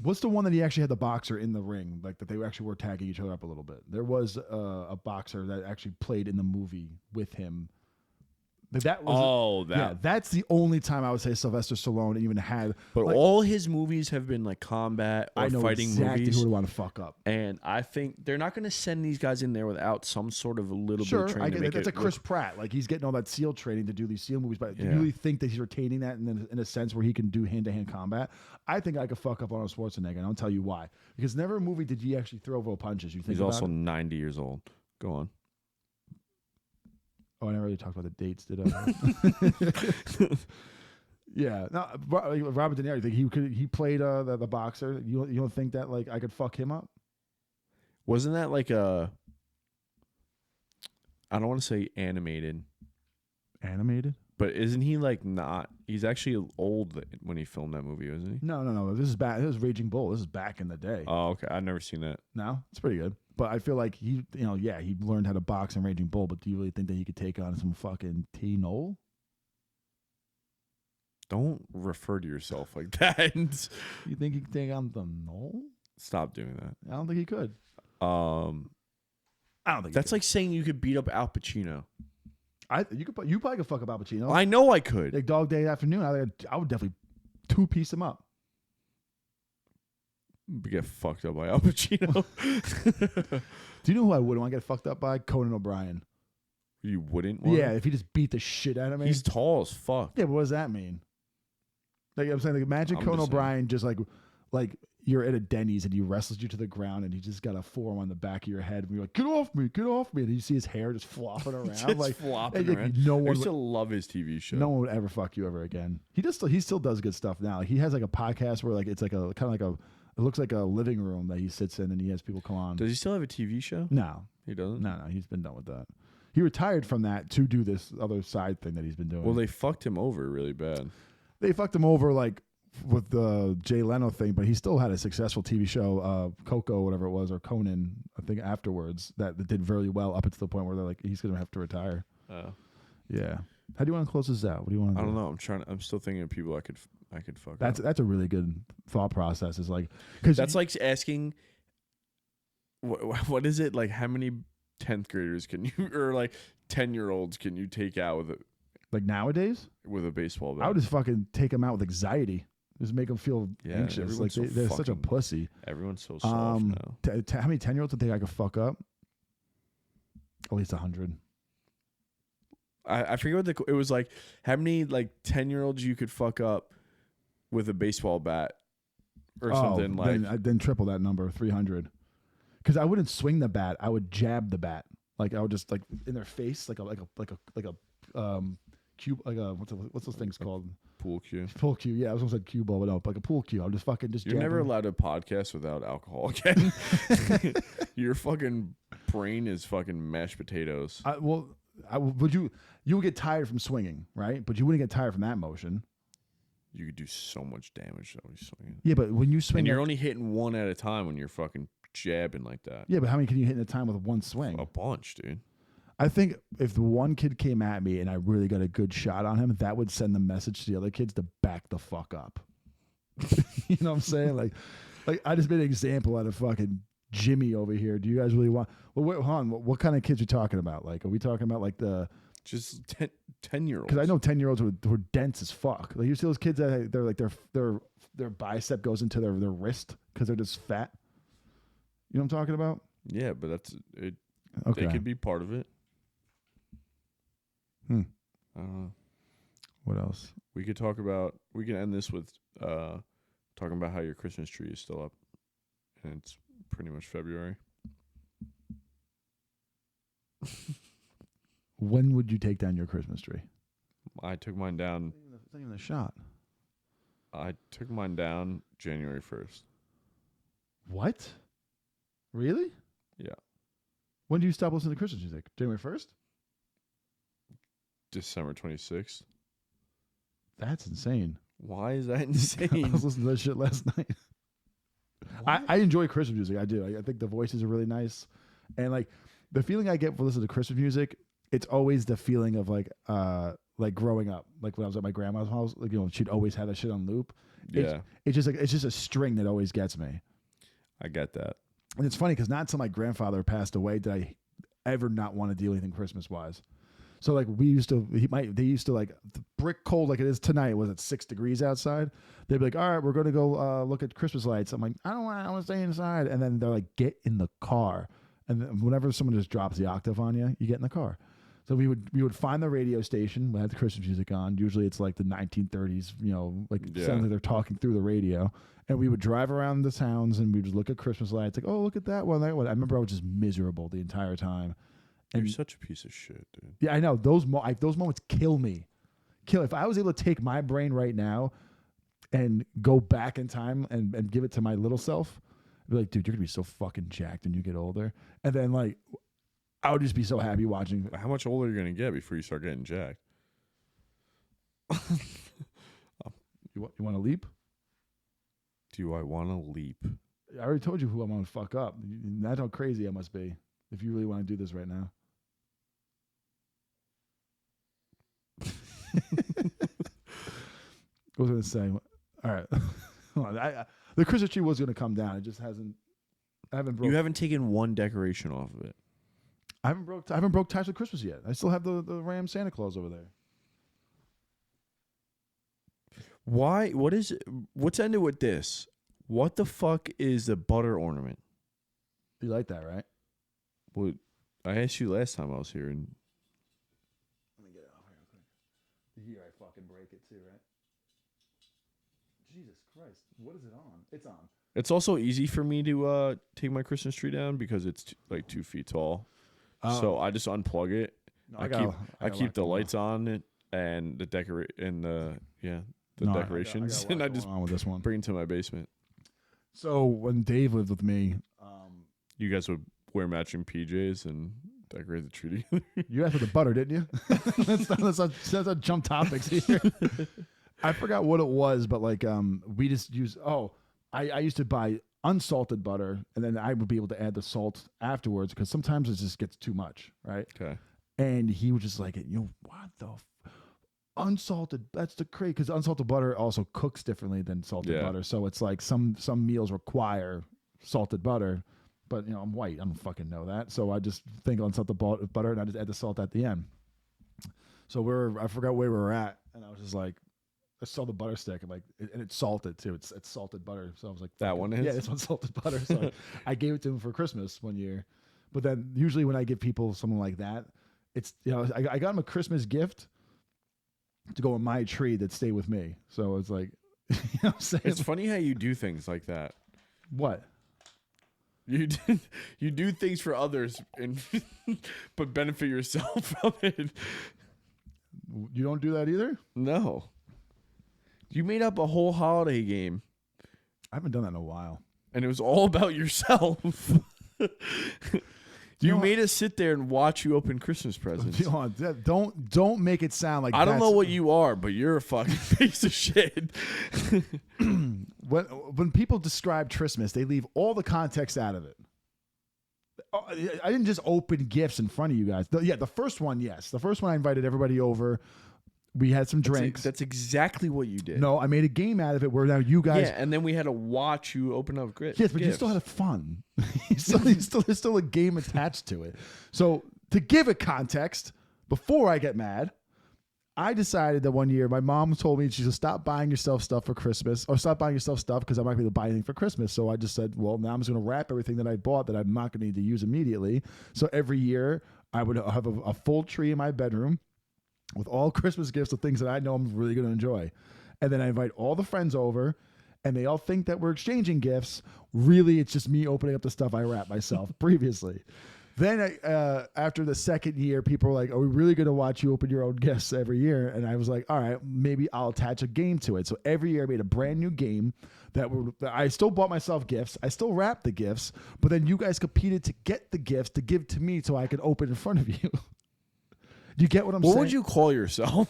What's the one that he actually had the boxer in the ring, like that they actually were tagging each other up a little bit? There was a boxer that actually played in the movie with him. That was yeah. That's the only time I would say Sylvester Stallone even had. But like, all his movies have been like combat or I know fighting exactly movies. who would want to fuck up. And I think they're not going to send these guys in there without some sort of a little bit of Sure, training. I to get make that. That's it a Chris Pratt. Like he's getting all that SEAL training to do these SEAL movies. But do you Yeah. really think that he's retaining that in a sense where he can do hand-to-hand combat? I think I could fuck up Arnold Schwarzenegger, and I'll tell you why. Because never a movie did he actually throw real punches. You think He's about also it? 90 years old. Go on. Oh, I never really talked about the dates, did I? Yeah. No, Robert De Niro. You think he played the boxer? You don't think that like I could fuck him up? Wasn't that like a? I don't want to say animated, Animated? but isn't he like not? He's actually old when he filmed that movie, isn't he? No. This is back. This is Raging Bull. This is back in the day. Oh, okay. I've never seen that. No, it's pretty good. But I feel like he learned how to box in Raging Bull. But do you really think that he could take on some fucking T. Noel? Don't refer to yourself like that. You think he could take on the Noel? Stop doing that. I don't think he could. I don't think That's like saying you could beat up Al Pacino. you probably could fuck up Al Pacino. I know I could. Like Dog Day Afternoon. I would definitely two-piece him up. Get fucked up by Al Pacino. Do you know who I wouldn't want to get fucked up by? Conan O'Brien. You wouldn't want Yeah, to? if he just beat the shit out of me. He's tall as fuck. Yeah, but what does that mean? Like I'm saying, like imagine I'm Conan just saying. O'Brien just like you're at a Denny's and he wrestles you to the ground and he just got a forearm on the back of your head and you're like, get off me, and you see his hair just flopping around, Just like flopping like, around. no I one, used to love his TV show. no one would ever fuck you ever again. He still does good stuff now. Like, he has like a podcast where like it's like a kind of like a it looks like a living room that he sits in and he has people come on. Does he still have a TV show? No, He doesn't? no, he's been done with that. He retired from that to do this other side thing that he's been doing. Well, they fucked him over really bad. They fucked him over like with the Jay Leno thing, but he still had a successful TV show, Coco, whatever it was, or Conan, I think afterwards, that did very well up until the point where they're like, he's going to have to retire. Yeah. How do you want to close this out? What do you want to do? I don't know. I'm still thinking of people I could fuck That's up. that's a really good thought process. Is like because That's like asking, what is it like? How many 10th graders can you, or like 10-year-olds can you take out like nowadays, with a baseball bat? I would just fucking take them out with anxiety. Just make them feel Yeah, anxious. Like everyone's so they're such a fucking- pussy. Everyone's so soft now. How many 10-year-olds would think I could fuck up? At least 100. I forget what it was like. How many like 10-year-olds you could fuck up with a baseball bat or something like? then triple that number, 300. Because I wouldn't swing the bat. I would jab the bat. Like I would just like in their face, like a cube, like a what's those things called? Pool cue. Pool cue. Yeah, I was gonna say cue ball, but no, like a pool cue. I'm just fucking just. You're jab never them. allowed to podcast without alcohol again. Your fucking brain is fucking mashed potatoes. Would you would get tired from swinging, right? But you wouldn't get tired from that motion. You could do so much damage though. Swinging. Yeah, but when you swing, And you're only hitting one at a time when you're fucking jabbing like that. yeah, but how many can you hit in a time with one swing? A bunch, dude. I think if the one kid came at me and I really got a good shot on him, that would send the message to the other kids to back the fuck up. You know what I'm saying? Like I just made an example out of fucking Jimmy over here. Do you guys really want? Well, wait, hold on. What kind of kids are you talking about? Like, are we talking about like the? Just 10-year-olds. Because I know 10-year-olds who are dense as fuck. Like you see those kids that they're like their bicep goes into their wrist because they're just fat. You know what I'm talking about? Yeah, but that's it. Okay. They could be part of it. Hmm. I don't know. What else? We could talk about. We can end this with talking about how your Christmas tree is still up, and it's pretty much February. When would you take down your Christmas tree? I took mine down. It's not even a shot. I took mine down January 1st. What? Really? Yeah. When do you stop listening to Christmas music? January 1st? December 26th. That's insane. Why is that I insane? was listening to that shit last night. I enjoy Christmas music. I do. I think the voices are really nice. And like the feeling I get for listening to Christmas music, it's always the feeling of like growing up. Like when I was at my grandma's house, like, you know, she'd always have that shit on loop. Yeah, It's just a string that always gets me. I get that. And it's funny because not until my grandfather passed away did I ever not want to do anything Christmas wise. So like they used to like the brick cold like it is tonight. Was it 6 degrees outside? They'd be like, all right, we're going to go look at Christmas lights. I'm like, I want to stay inside. And then they're like, get in the car. And then whenever someone just drops the octave on you, you get in the car. So we would find the radio station. We had the Christmas music on. Usually it's like the 1930s, you know, like it sounds like they're talking through the radio. And we would drive around the towns and we'd just look at Christmas lights. Like, oh, look at that one, that one. I remember I was just miserable the entire time. You're And such a piece of shit, dude. yeah, I know those moments kill me. If I was able to take my brain right now and go back in time and give it to my little self, I'd be like, dude, you're gonna be so fucking jacked when you get older. And then like, I would just be so happy watching. How much older are you gonna get before you start getting jacked? You want to leap? Do I want to leap? I already told you who I'm gonna fuck up. That's how crazy I must be. If you really want to do this right now. I was gonna say, all right. Hold on. The Christmas tree was gonna come down. It just hasn't. I haven't broke. You haven't taken one decoration off of it. I haven't broke ties with Christmas yet. I still have the Ram Santa Claus over there. Why? What's ended with this? What the fuck is the butter ornament? You like that, right? Well, I asked you last time I was here, and Let me get it off here real quick. Here I fucking break it too, right? Jesus Christ, what is it on? It's on. it's also easy for me to take my Christmas tree down because it's like 2 feet tall. So I just unplug it. No, I keep the lights on it and the decorations, and I just on with this one. bring it to my basement. So when Dave lived with me, You guys would wear matching PJs and decorate the tree together. you asked for the butter, didn't you? let's not jump topics here. I forgot what it was, but like we just use. I used to buy unsalted butter, and then I would be able to add the salt afterwards because sometimes it just gets too much, right? Okay. And he was just like, what the. unsalted. That's the crazy because unsalted butter also cooks differently than salted Yeah. butter. So it's like some meals require salted butter, but I'm white. I don't fucking know that. So I just think unsalted butter and I just add the salt at the end. So I forgot where we were at, and I was just like, I saw the butter stick. I'm like, and it's salted too. It's salted butter. So I was like, That fuck it. one is? Yeah, this one's salted butter. So I gave it to him for Christmas one year. But then usually when I give people something like that, it's I got him a Christmas gift to go on my tree that stayed with me. So it's like, you know what I'm saying? It's funny how you do things like that. What? You do things for others and but benefit yourself from it. You don't do that either? No. You made up a whole holiday game I haven't done that in a while. and it was all about yourself. You know made us sit there and watch you open Christmas presents. Don't make it sound like I don't know that's- what you are, but you're a fucking piece of shit. When people describe Christmas, they leave all the context out of it. I didn't just open gifts in front of you guys. The first one, yes. The first one, I invited everybody over. We had some drinks. That's exactly what you did. No, I made a game out of it where now you guys. Yeah, and then we had to watch you open up Yes, but you still had fun. There's still a game attached to it. So to give it context, before I get mad, I decided that one year my mom told me she said stop buying yourself stuff for Christmas or stop buying yourself stuff because I'm not going to buy anything for Christmas. So I just said, well, now I'm just going to wrap everything that I bought that I'm not going to need to use immediately. So every year I would have a full tree in my bedroom with all Christmas gifts of things that I know I'm really going to enjoy. And then I invite all the friends over and they all think that we're exchanging gifts. Really, it's just me opening up the stuff I wrapped myself previously. Then after the second year, people were like, are we really going to watch you open your own gifts every year? And I was like, all right, maybe I'll attach a game to it. So every year I made a brand new game that I still bought myself gifts. I still wrapped the gifts, but then you guys competed to get the gifts to give to me so I could open in front of you. Do you get what I'm saying? What would you call yourself?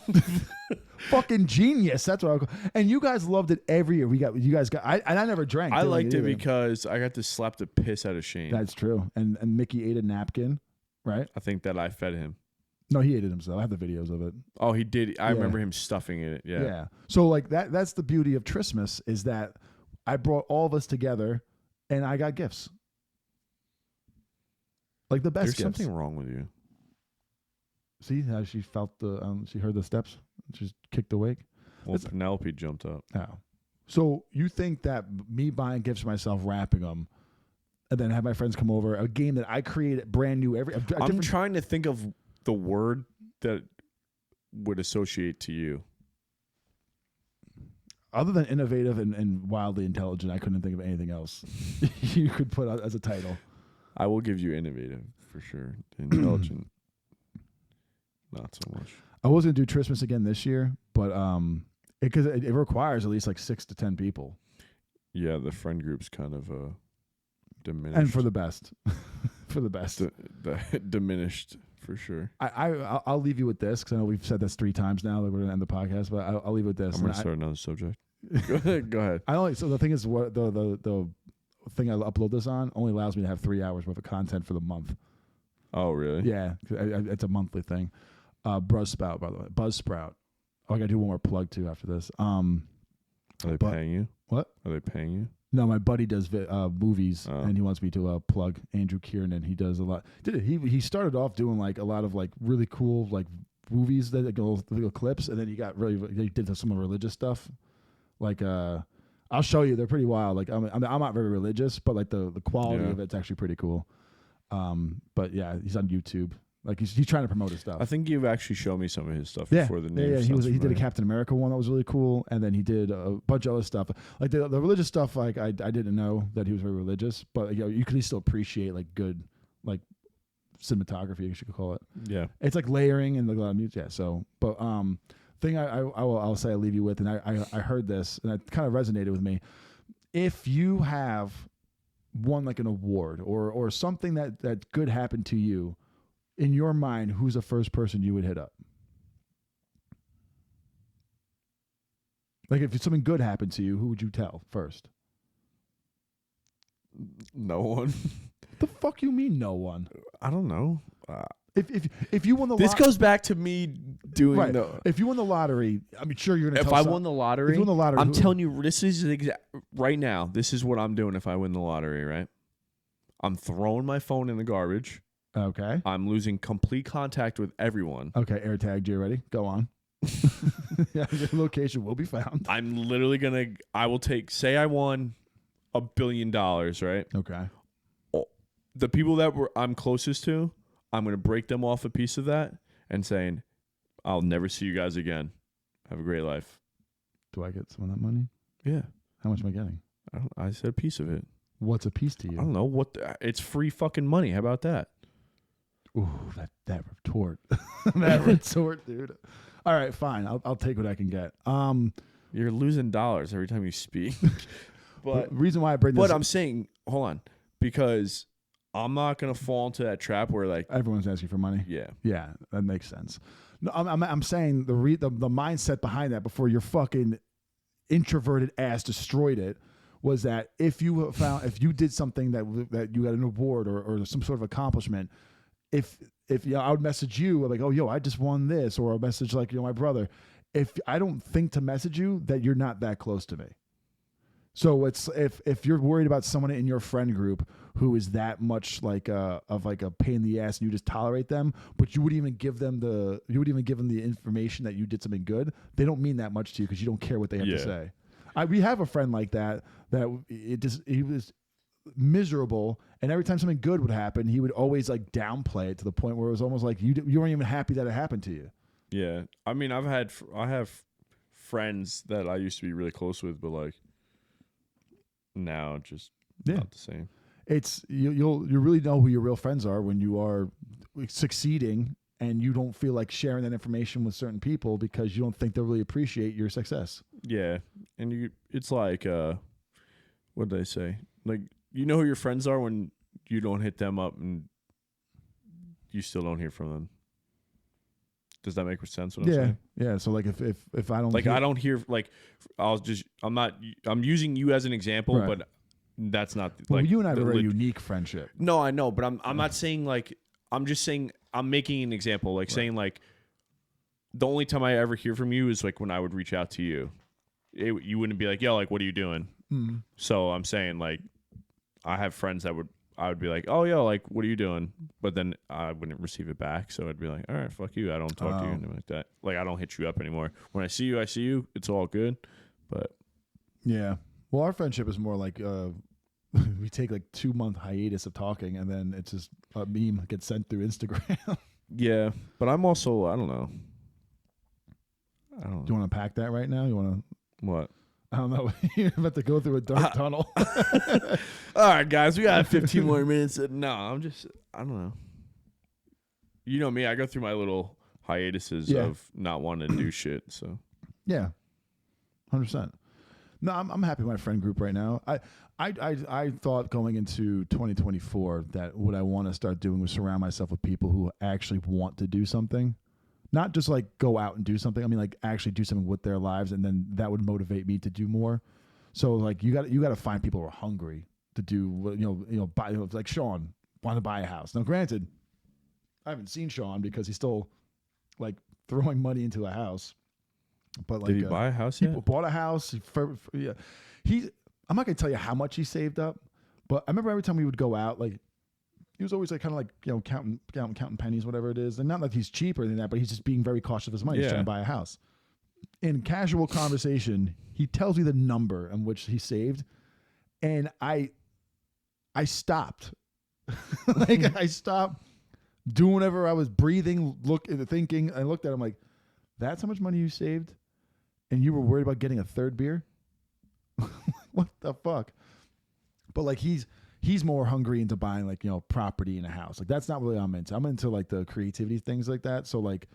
Fucking genius. That's what I call. And you guys loved it every year. I never drank. I didn't liked it either. because I got to slap the piss out of Shane. That's true. And Mickey ate a napkin, right? I think that I fed him. No, he ate it himself. I have the videos of it. Oh, he did. I Yeah. remember him stuffing it. Yeah. So like that's the beauty of Christmas is that I brought all of us together and I got gifts. Like the best There's gifts. something wrong with you. See how she felt she heard the steps? She kicked awake. Well, Penelope jumped up. Oh. So you think that me buying gifts for myself, wrapping them, and then have my friends come over, a game that I created brand new I'm trying to think of the word that would associate to you. Other than innovative and wildly intelligent, I couldn't think of anything else you could put out as a title. I will give you innovative for sure. Intelligent, not so much. I was gonna do Christmas again this year, but because it requires at least like 6 to 10 people, Yeah, the friend group's kind of diminished. and for the best, for the best. Diminished for sure. I'll leave you with this because I know we've said this 3 times now that we're gonna end the podcast, but I'll leave it with this. I'm gonna start another subject. Go ahead. I only so the thing is what the thing I upload this on only allows me to have 3 hours worth of content for the month. Oh, really? Yeah, it's a monthly thing. Buzzsprout, by the way, Buzzsprout. Oh, I gotta do one more plug too after this. Are they paying you? What? Are they paying you? No, my buddy does movies, Oh. and he wants me to plug Andrew Kiernan. He does a lot. He started off doing like a lot of like really cool like movies that go clips, and then he did some religious stuff. Like I'll show you. They're pretty wild. Like I'm not very religious, but like the quality Yeah. of it's actually pretty cool. But yeah, he's on YouTube. Like he's trying to promote his stuff. I think you've actually shown me some of his stuff Yeah, before. The name yeah. He sounds did a familiar. Captain America one that was really cool, and then he did a bunch of other stuff. Like the religious stuff, like I didn't know that he was very religious, but you could still appreciate like good like cinematography, I guess you could call it. Yeah. It's like layering and like a lot of music. Yeah. So, but thing I'll say I leave you with, and I heard this and it kind of resonated with me. If you have won like an award or something that good happened to you, in your mind, who's the first person you would hit up? Like if something good happened to you, who would you tell first? No one. The fuck you mean no one? I don't know. If you won the This goes back to me doing right. the. If you won the lottery, I mean, sure you're gonna. If tell I some- won the lottery, if you won the lottery, I'm telling you, this is right now. This is what I'm doing if I win the lottery. Right, I'm throwing my phone in the garbage. Okay. I'm losing complete contact with everyone. Okay. Air tagged you ready? Go on. Yeah, your location will be found. I'm literally gonna. I will take. Say I won $1 billion. Right. Okay. The people that I'm closest to, I'm gonna break them off a piece of that and saying, "I'll never see you guys again. Have a great life." Do I get some of that money? Yeah. How much am I getting? I said a piece of it. What's a piece to I you? don't know what. It's free fucking money. How about that? Ooh, that retort, that retort, dude. All right, fine. I'll take what I can get. You're losing dollars every time you speak. But reason why I bring this, But I'm saying, hold on, because I'm not gonna fall into that trap where like, everyone's asking for money. yeah, Yeah, that makes sense. No, I'm saying the mindset behind that before your fucking introverted ass destroyed it was that if you did something that you got an award or some sort of accomplishment, if I would message you like, oh yo, I just won this, or a message like, my brother. If I don't think to message you, that you're not that close to me. So it's if you're worried about someone in your friend group who is that much like of like a pain in the ass and you just tolerate them, but you wouldn't even give them the information that you did something good, they don't mean that much to you because you don't care what they have to say. We have a friend like that he was miserable, and every time something good would happen, he would always like downplay it to the point where it was almost like you weren't even happy that it happened to you. yeah. I mean, I have friends that I used to be really close with, but like now just not the same. It's you really know who your real friends are when you are succeeding and you don't feel like sharing that information with certain people because you don't think they'll really appreciate your success. Yeah, and it's like what did I say? Like, you know who your friends are when you don't hit them up and you still don't hear from them. Does that make sense? What I'm saying? Yeah. So like if I don't like I don't hear like I'm using you as an example, Right. but that's not well, like you and I have a very leg- unique friendship. No, I know, but I'm not saying like I'm just saying I'm making an example, like saying like the only time I ever hear from you is like when I would reach out to you. You wouldn't be like, yo, like what are you doing? Mm-hmm. So I'm saying like I have friends that I would be like, oh yo, like what are you doing? But then I wouldn't receive it back, so I'd be like, all right, fuck you. I don't talk to you anything like that. Like I don't hit you up anymore. When I see you, It's all good. But Yeah. Well, our friendship is more like we take like 2-month hiatus of talking, and then it's just a meme that gets sent through Instagram. yeah, but I'm also I don't know. Do you want to unpack that right now? You want to? What? I don't know. You're about to go through a dark tunnel. All right, guys, we got 15 more minutes. No, I don't know. You know me, I go through my little hiatuses of not wanting to do shit. So Yeah, 100%. No, I'm happy with my friend group right now. I thought going into 2024 that what I want to start doing was surround myself with people who actually want to do something. Not just like go out and do something. I mean, like actually do something with their lives, and then that would motivate me to do more. So like you got to find people who are hungry to do buy, like Sean wanted to buy a house. Now, granted, I haven't seen Sean because he's still like throwing money into a house. But like, did he buy a house he yet? bought a house. Yeah, I'm not gonna tell you how much he saved up, but I remember every time we would go out, like he was always like kind of like counting pennies, whatever it is, and not that he's cheap or anything like that, but he's just being very cautious of his money. He's trying to buy a house. In casual conversation, he tells me the number in which he saved, and I stopped. Like I stopped doing whatever I was breathing, thinking. I looked at him like, "That's how much money you saved, and you were worried about getting a third beer? What the fuck?" But like he's more hungry into buying like property in a house. Like that's not really what I'm into. I'm into like the creativity things like that. So like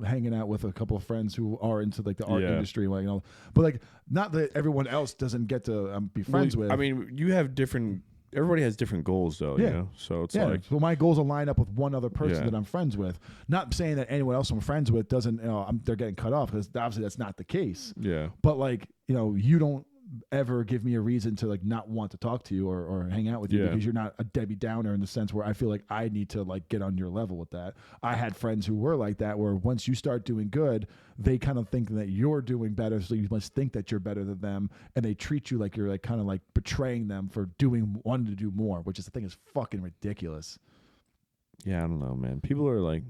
hanging out with a couple of friends who are into like the art industry, like but like not that everyone else doesn't get to be friends with. I mean, you have different. Everybody has different goals, though. Yeah. You know? So it's like, so my goals will line up with one other person Yeah. that I'm friends with. Not saying that anyone else I'm friends with doesn't, they're getting cut off, because obviously that's not the case. yeah, But like, you don't. ever give me a reason to like not want to talk to you or hang out with you Yeah. because you're not a Debbie Downer in the sense where I feel like I need to like get on your level with that. I had friends who were like that where once you start doing good, they kind of think that you're doing better, so you must think that you're better than them, and they treat you like you're like kind of like betraying them for wanting to do more, which is the thing is fucking ridiculous. Yeah, I don't know, man. People are like,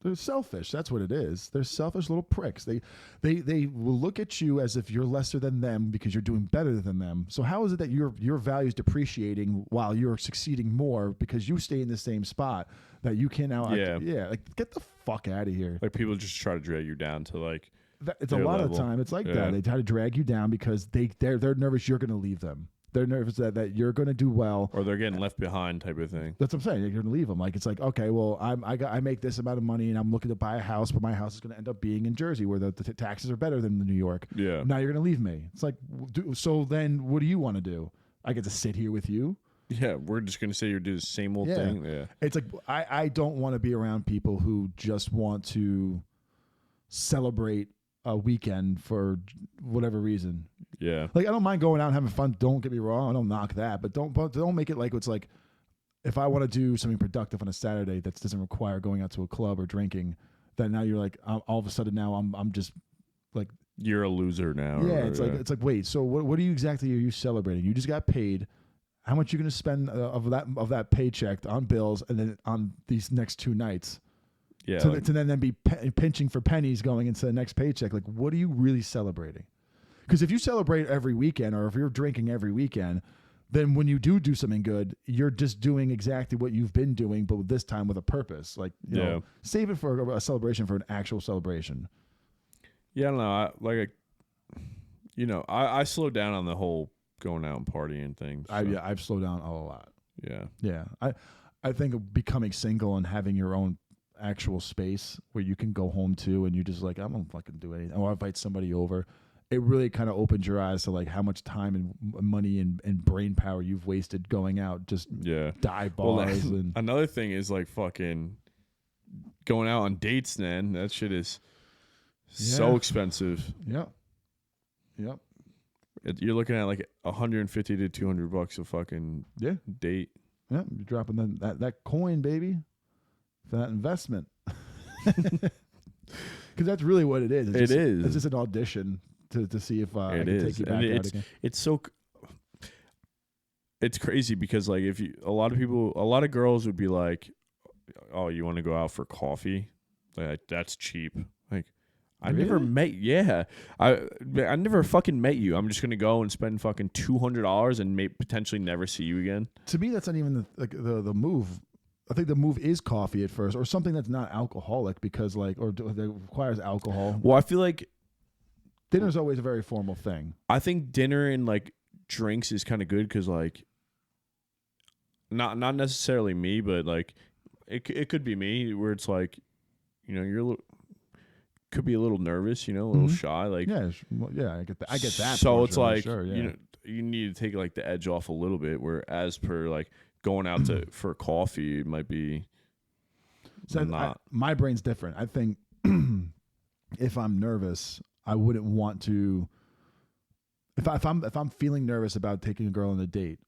They're selfish. That's what it is. They're selfish little pricks. They will look at you as if you're lesser than them because you're doing better than them. So how is it that your value is depreciating while you're succeeding more because you stay in the same spot that you can now? Yeah. Like get the fuck out of here. like people just try to drag you down to like, It's a their lot level. of time. It's like Yeah. that. They try to drag you down because they're nervous you're going to leave them. They're nervous that you're going to do well. or they're getting left behind type of thing. That's what I'm saying. You're going to leave them. Like it's like, okay, well, I make this amount of money and I'm looking to buy a house, but my house is going to end up being in Jersey where the taxes are better than New York. Yeah. Now you're going to leave me. It's like, so then what do you want to do? I get to sit here with you. Yeah, we're just gonna say you do the same old Yeah. thing. Yeah. It's like I don't want to be around people who just want to celebrate a weekend for whatever reason. Yeah. Like I don't mind going out and having fun. Don't get me wrong. I don't knock that, but don't make it like it's like if I want to do something productive on a Saturday that doesn't require going out to a club or drinking, then now you're like all of a sudden now I'm just like You're a loser now. yeah. or- It's like wait. So what are you exactly are you celebrating? You just got paid. How much you going to spend of that paycheck on bills and then on these next 2 nights? yeah. To, like- to then be pinching for pennies going into the next paycheck. Like, what are you really celebrating? Because if you celebrate every weekend or if you're drinking every weekend, then when you do something good, you're just doing exactly what you've been doing, but this time with a purpose. Like, you Yeah. know, save it for a celebration, for an actual celebration. Yeah, I don't know. I slow down on the whole going out and partying thing. So, I've slowed down a lot. yeah. Yeah. I think of becoming single and having your own actual space where you can go home to and you just like, I'm gonna fucking do anything. Or invite somebody over. It really kind of opens your eyes to like how much time and money and brain power you've wasted going out, just Yeah. dive Well, bars and another thing is like fucking going out on dates, man. That shit is so Yeah. expensive. yep. Yep. You're looking at like $150 to $200 a fucking Yeah. date. Yeah. You're dropping that coin, baby, for that investment. Because that's really what it is. It is. It's just an audition to see if I It can is. take you And back out again. It's crazy because like a lot of girls would be like, "Oh, you want to go out for coffee? Like that's cheap." Like I never Really? met. Yeah, I never fucking met you. I'm just gonna go and spend fucking $200 and potentially never see you again. To me, that's not even the move. I think the move is coffee at first, or something that's not alcoholic, because like, or that requires alcohol. Well, I feel like Dinner's always a very formal thing. I think dinner and like drinks is kind of good because like not necessarily me, but like it could be me where it's like, you know, could be a little nervous, you know, a little Mhm. shy, like Yeah, yeah, I get that. I get that. So portion it's of it, like sure, yeah. you know you need to take like the edge off a little bit. Where as per like going out for coffee, it might be So not. my brain's different. I think if I'm nervous, I wouldn't want to. If I'm feeling nervous about taking a girl on a date,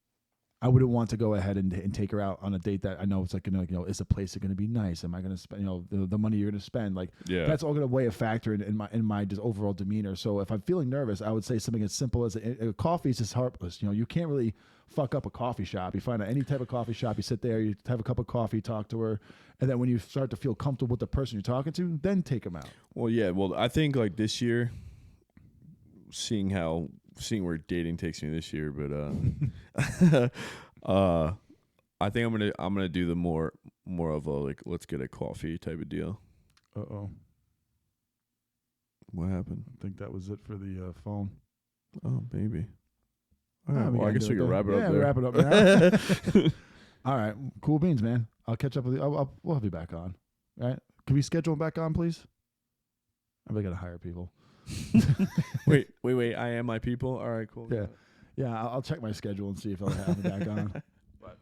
I wouldn't want to go ahead and take her out on a date that I know it's like, you know, is the place going to be nice? Am I going to spend, you know, the money you're going to spend? Like, Yeah. that's all going to weigh a factor in my just overall demeanor. So if I'm feeling nervous, I would say something as simple as a coffee is just heartless. You know, you can't really fuck up a coffee shop. You find any type of coffee shop, you sit there, you have a cup of coffee, talk to her, and then when you start to feel comfortable with the person you're talking to, then take them out. Well, yeah. Well, I think like this year, seeing where dating takes me this year, but I think I'm gonna do the more of a like let's get a coffee type of deal. Uh-oh. What happened? I think that was it for the phone. Oh, maybe. All Ah, right. we Well, I gotta guess do we it can there. wrap it Yeah, up we there. wrap it up now. All right. Cool beans, man. I'll catch up with you. We'll have you back on. All right. Can we schedule him back on, please? I really got to hire people. Wait. I am my people. All right, cool. Yeah. Yeah, I'll check my schedule and see if I'll have me back on. But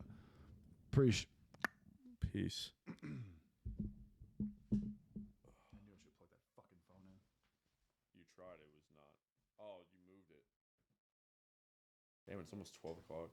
Peace. You tried. It was not. Oh, you moved it. Damn, it's almost 12 o'clock.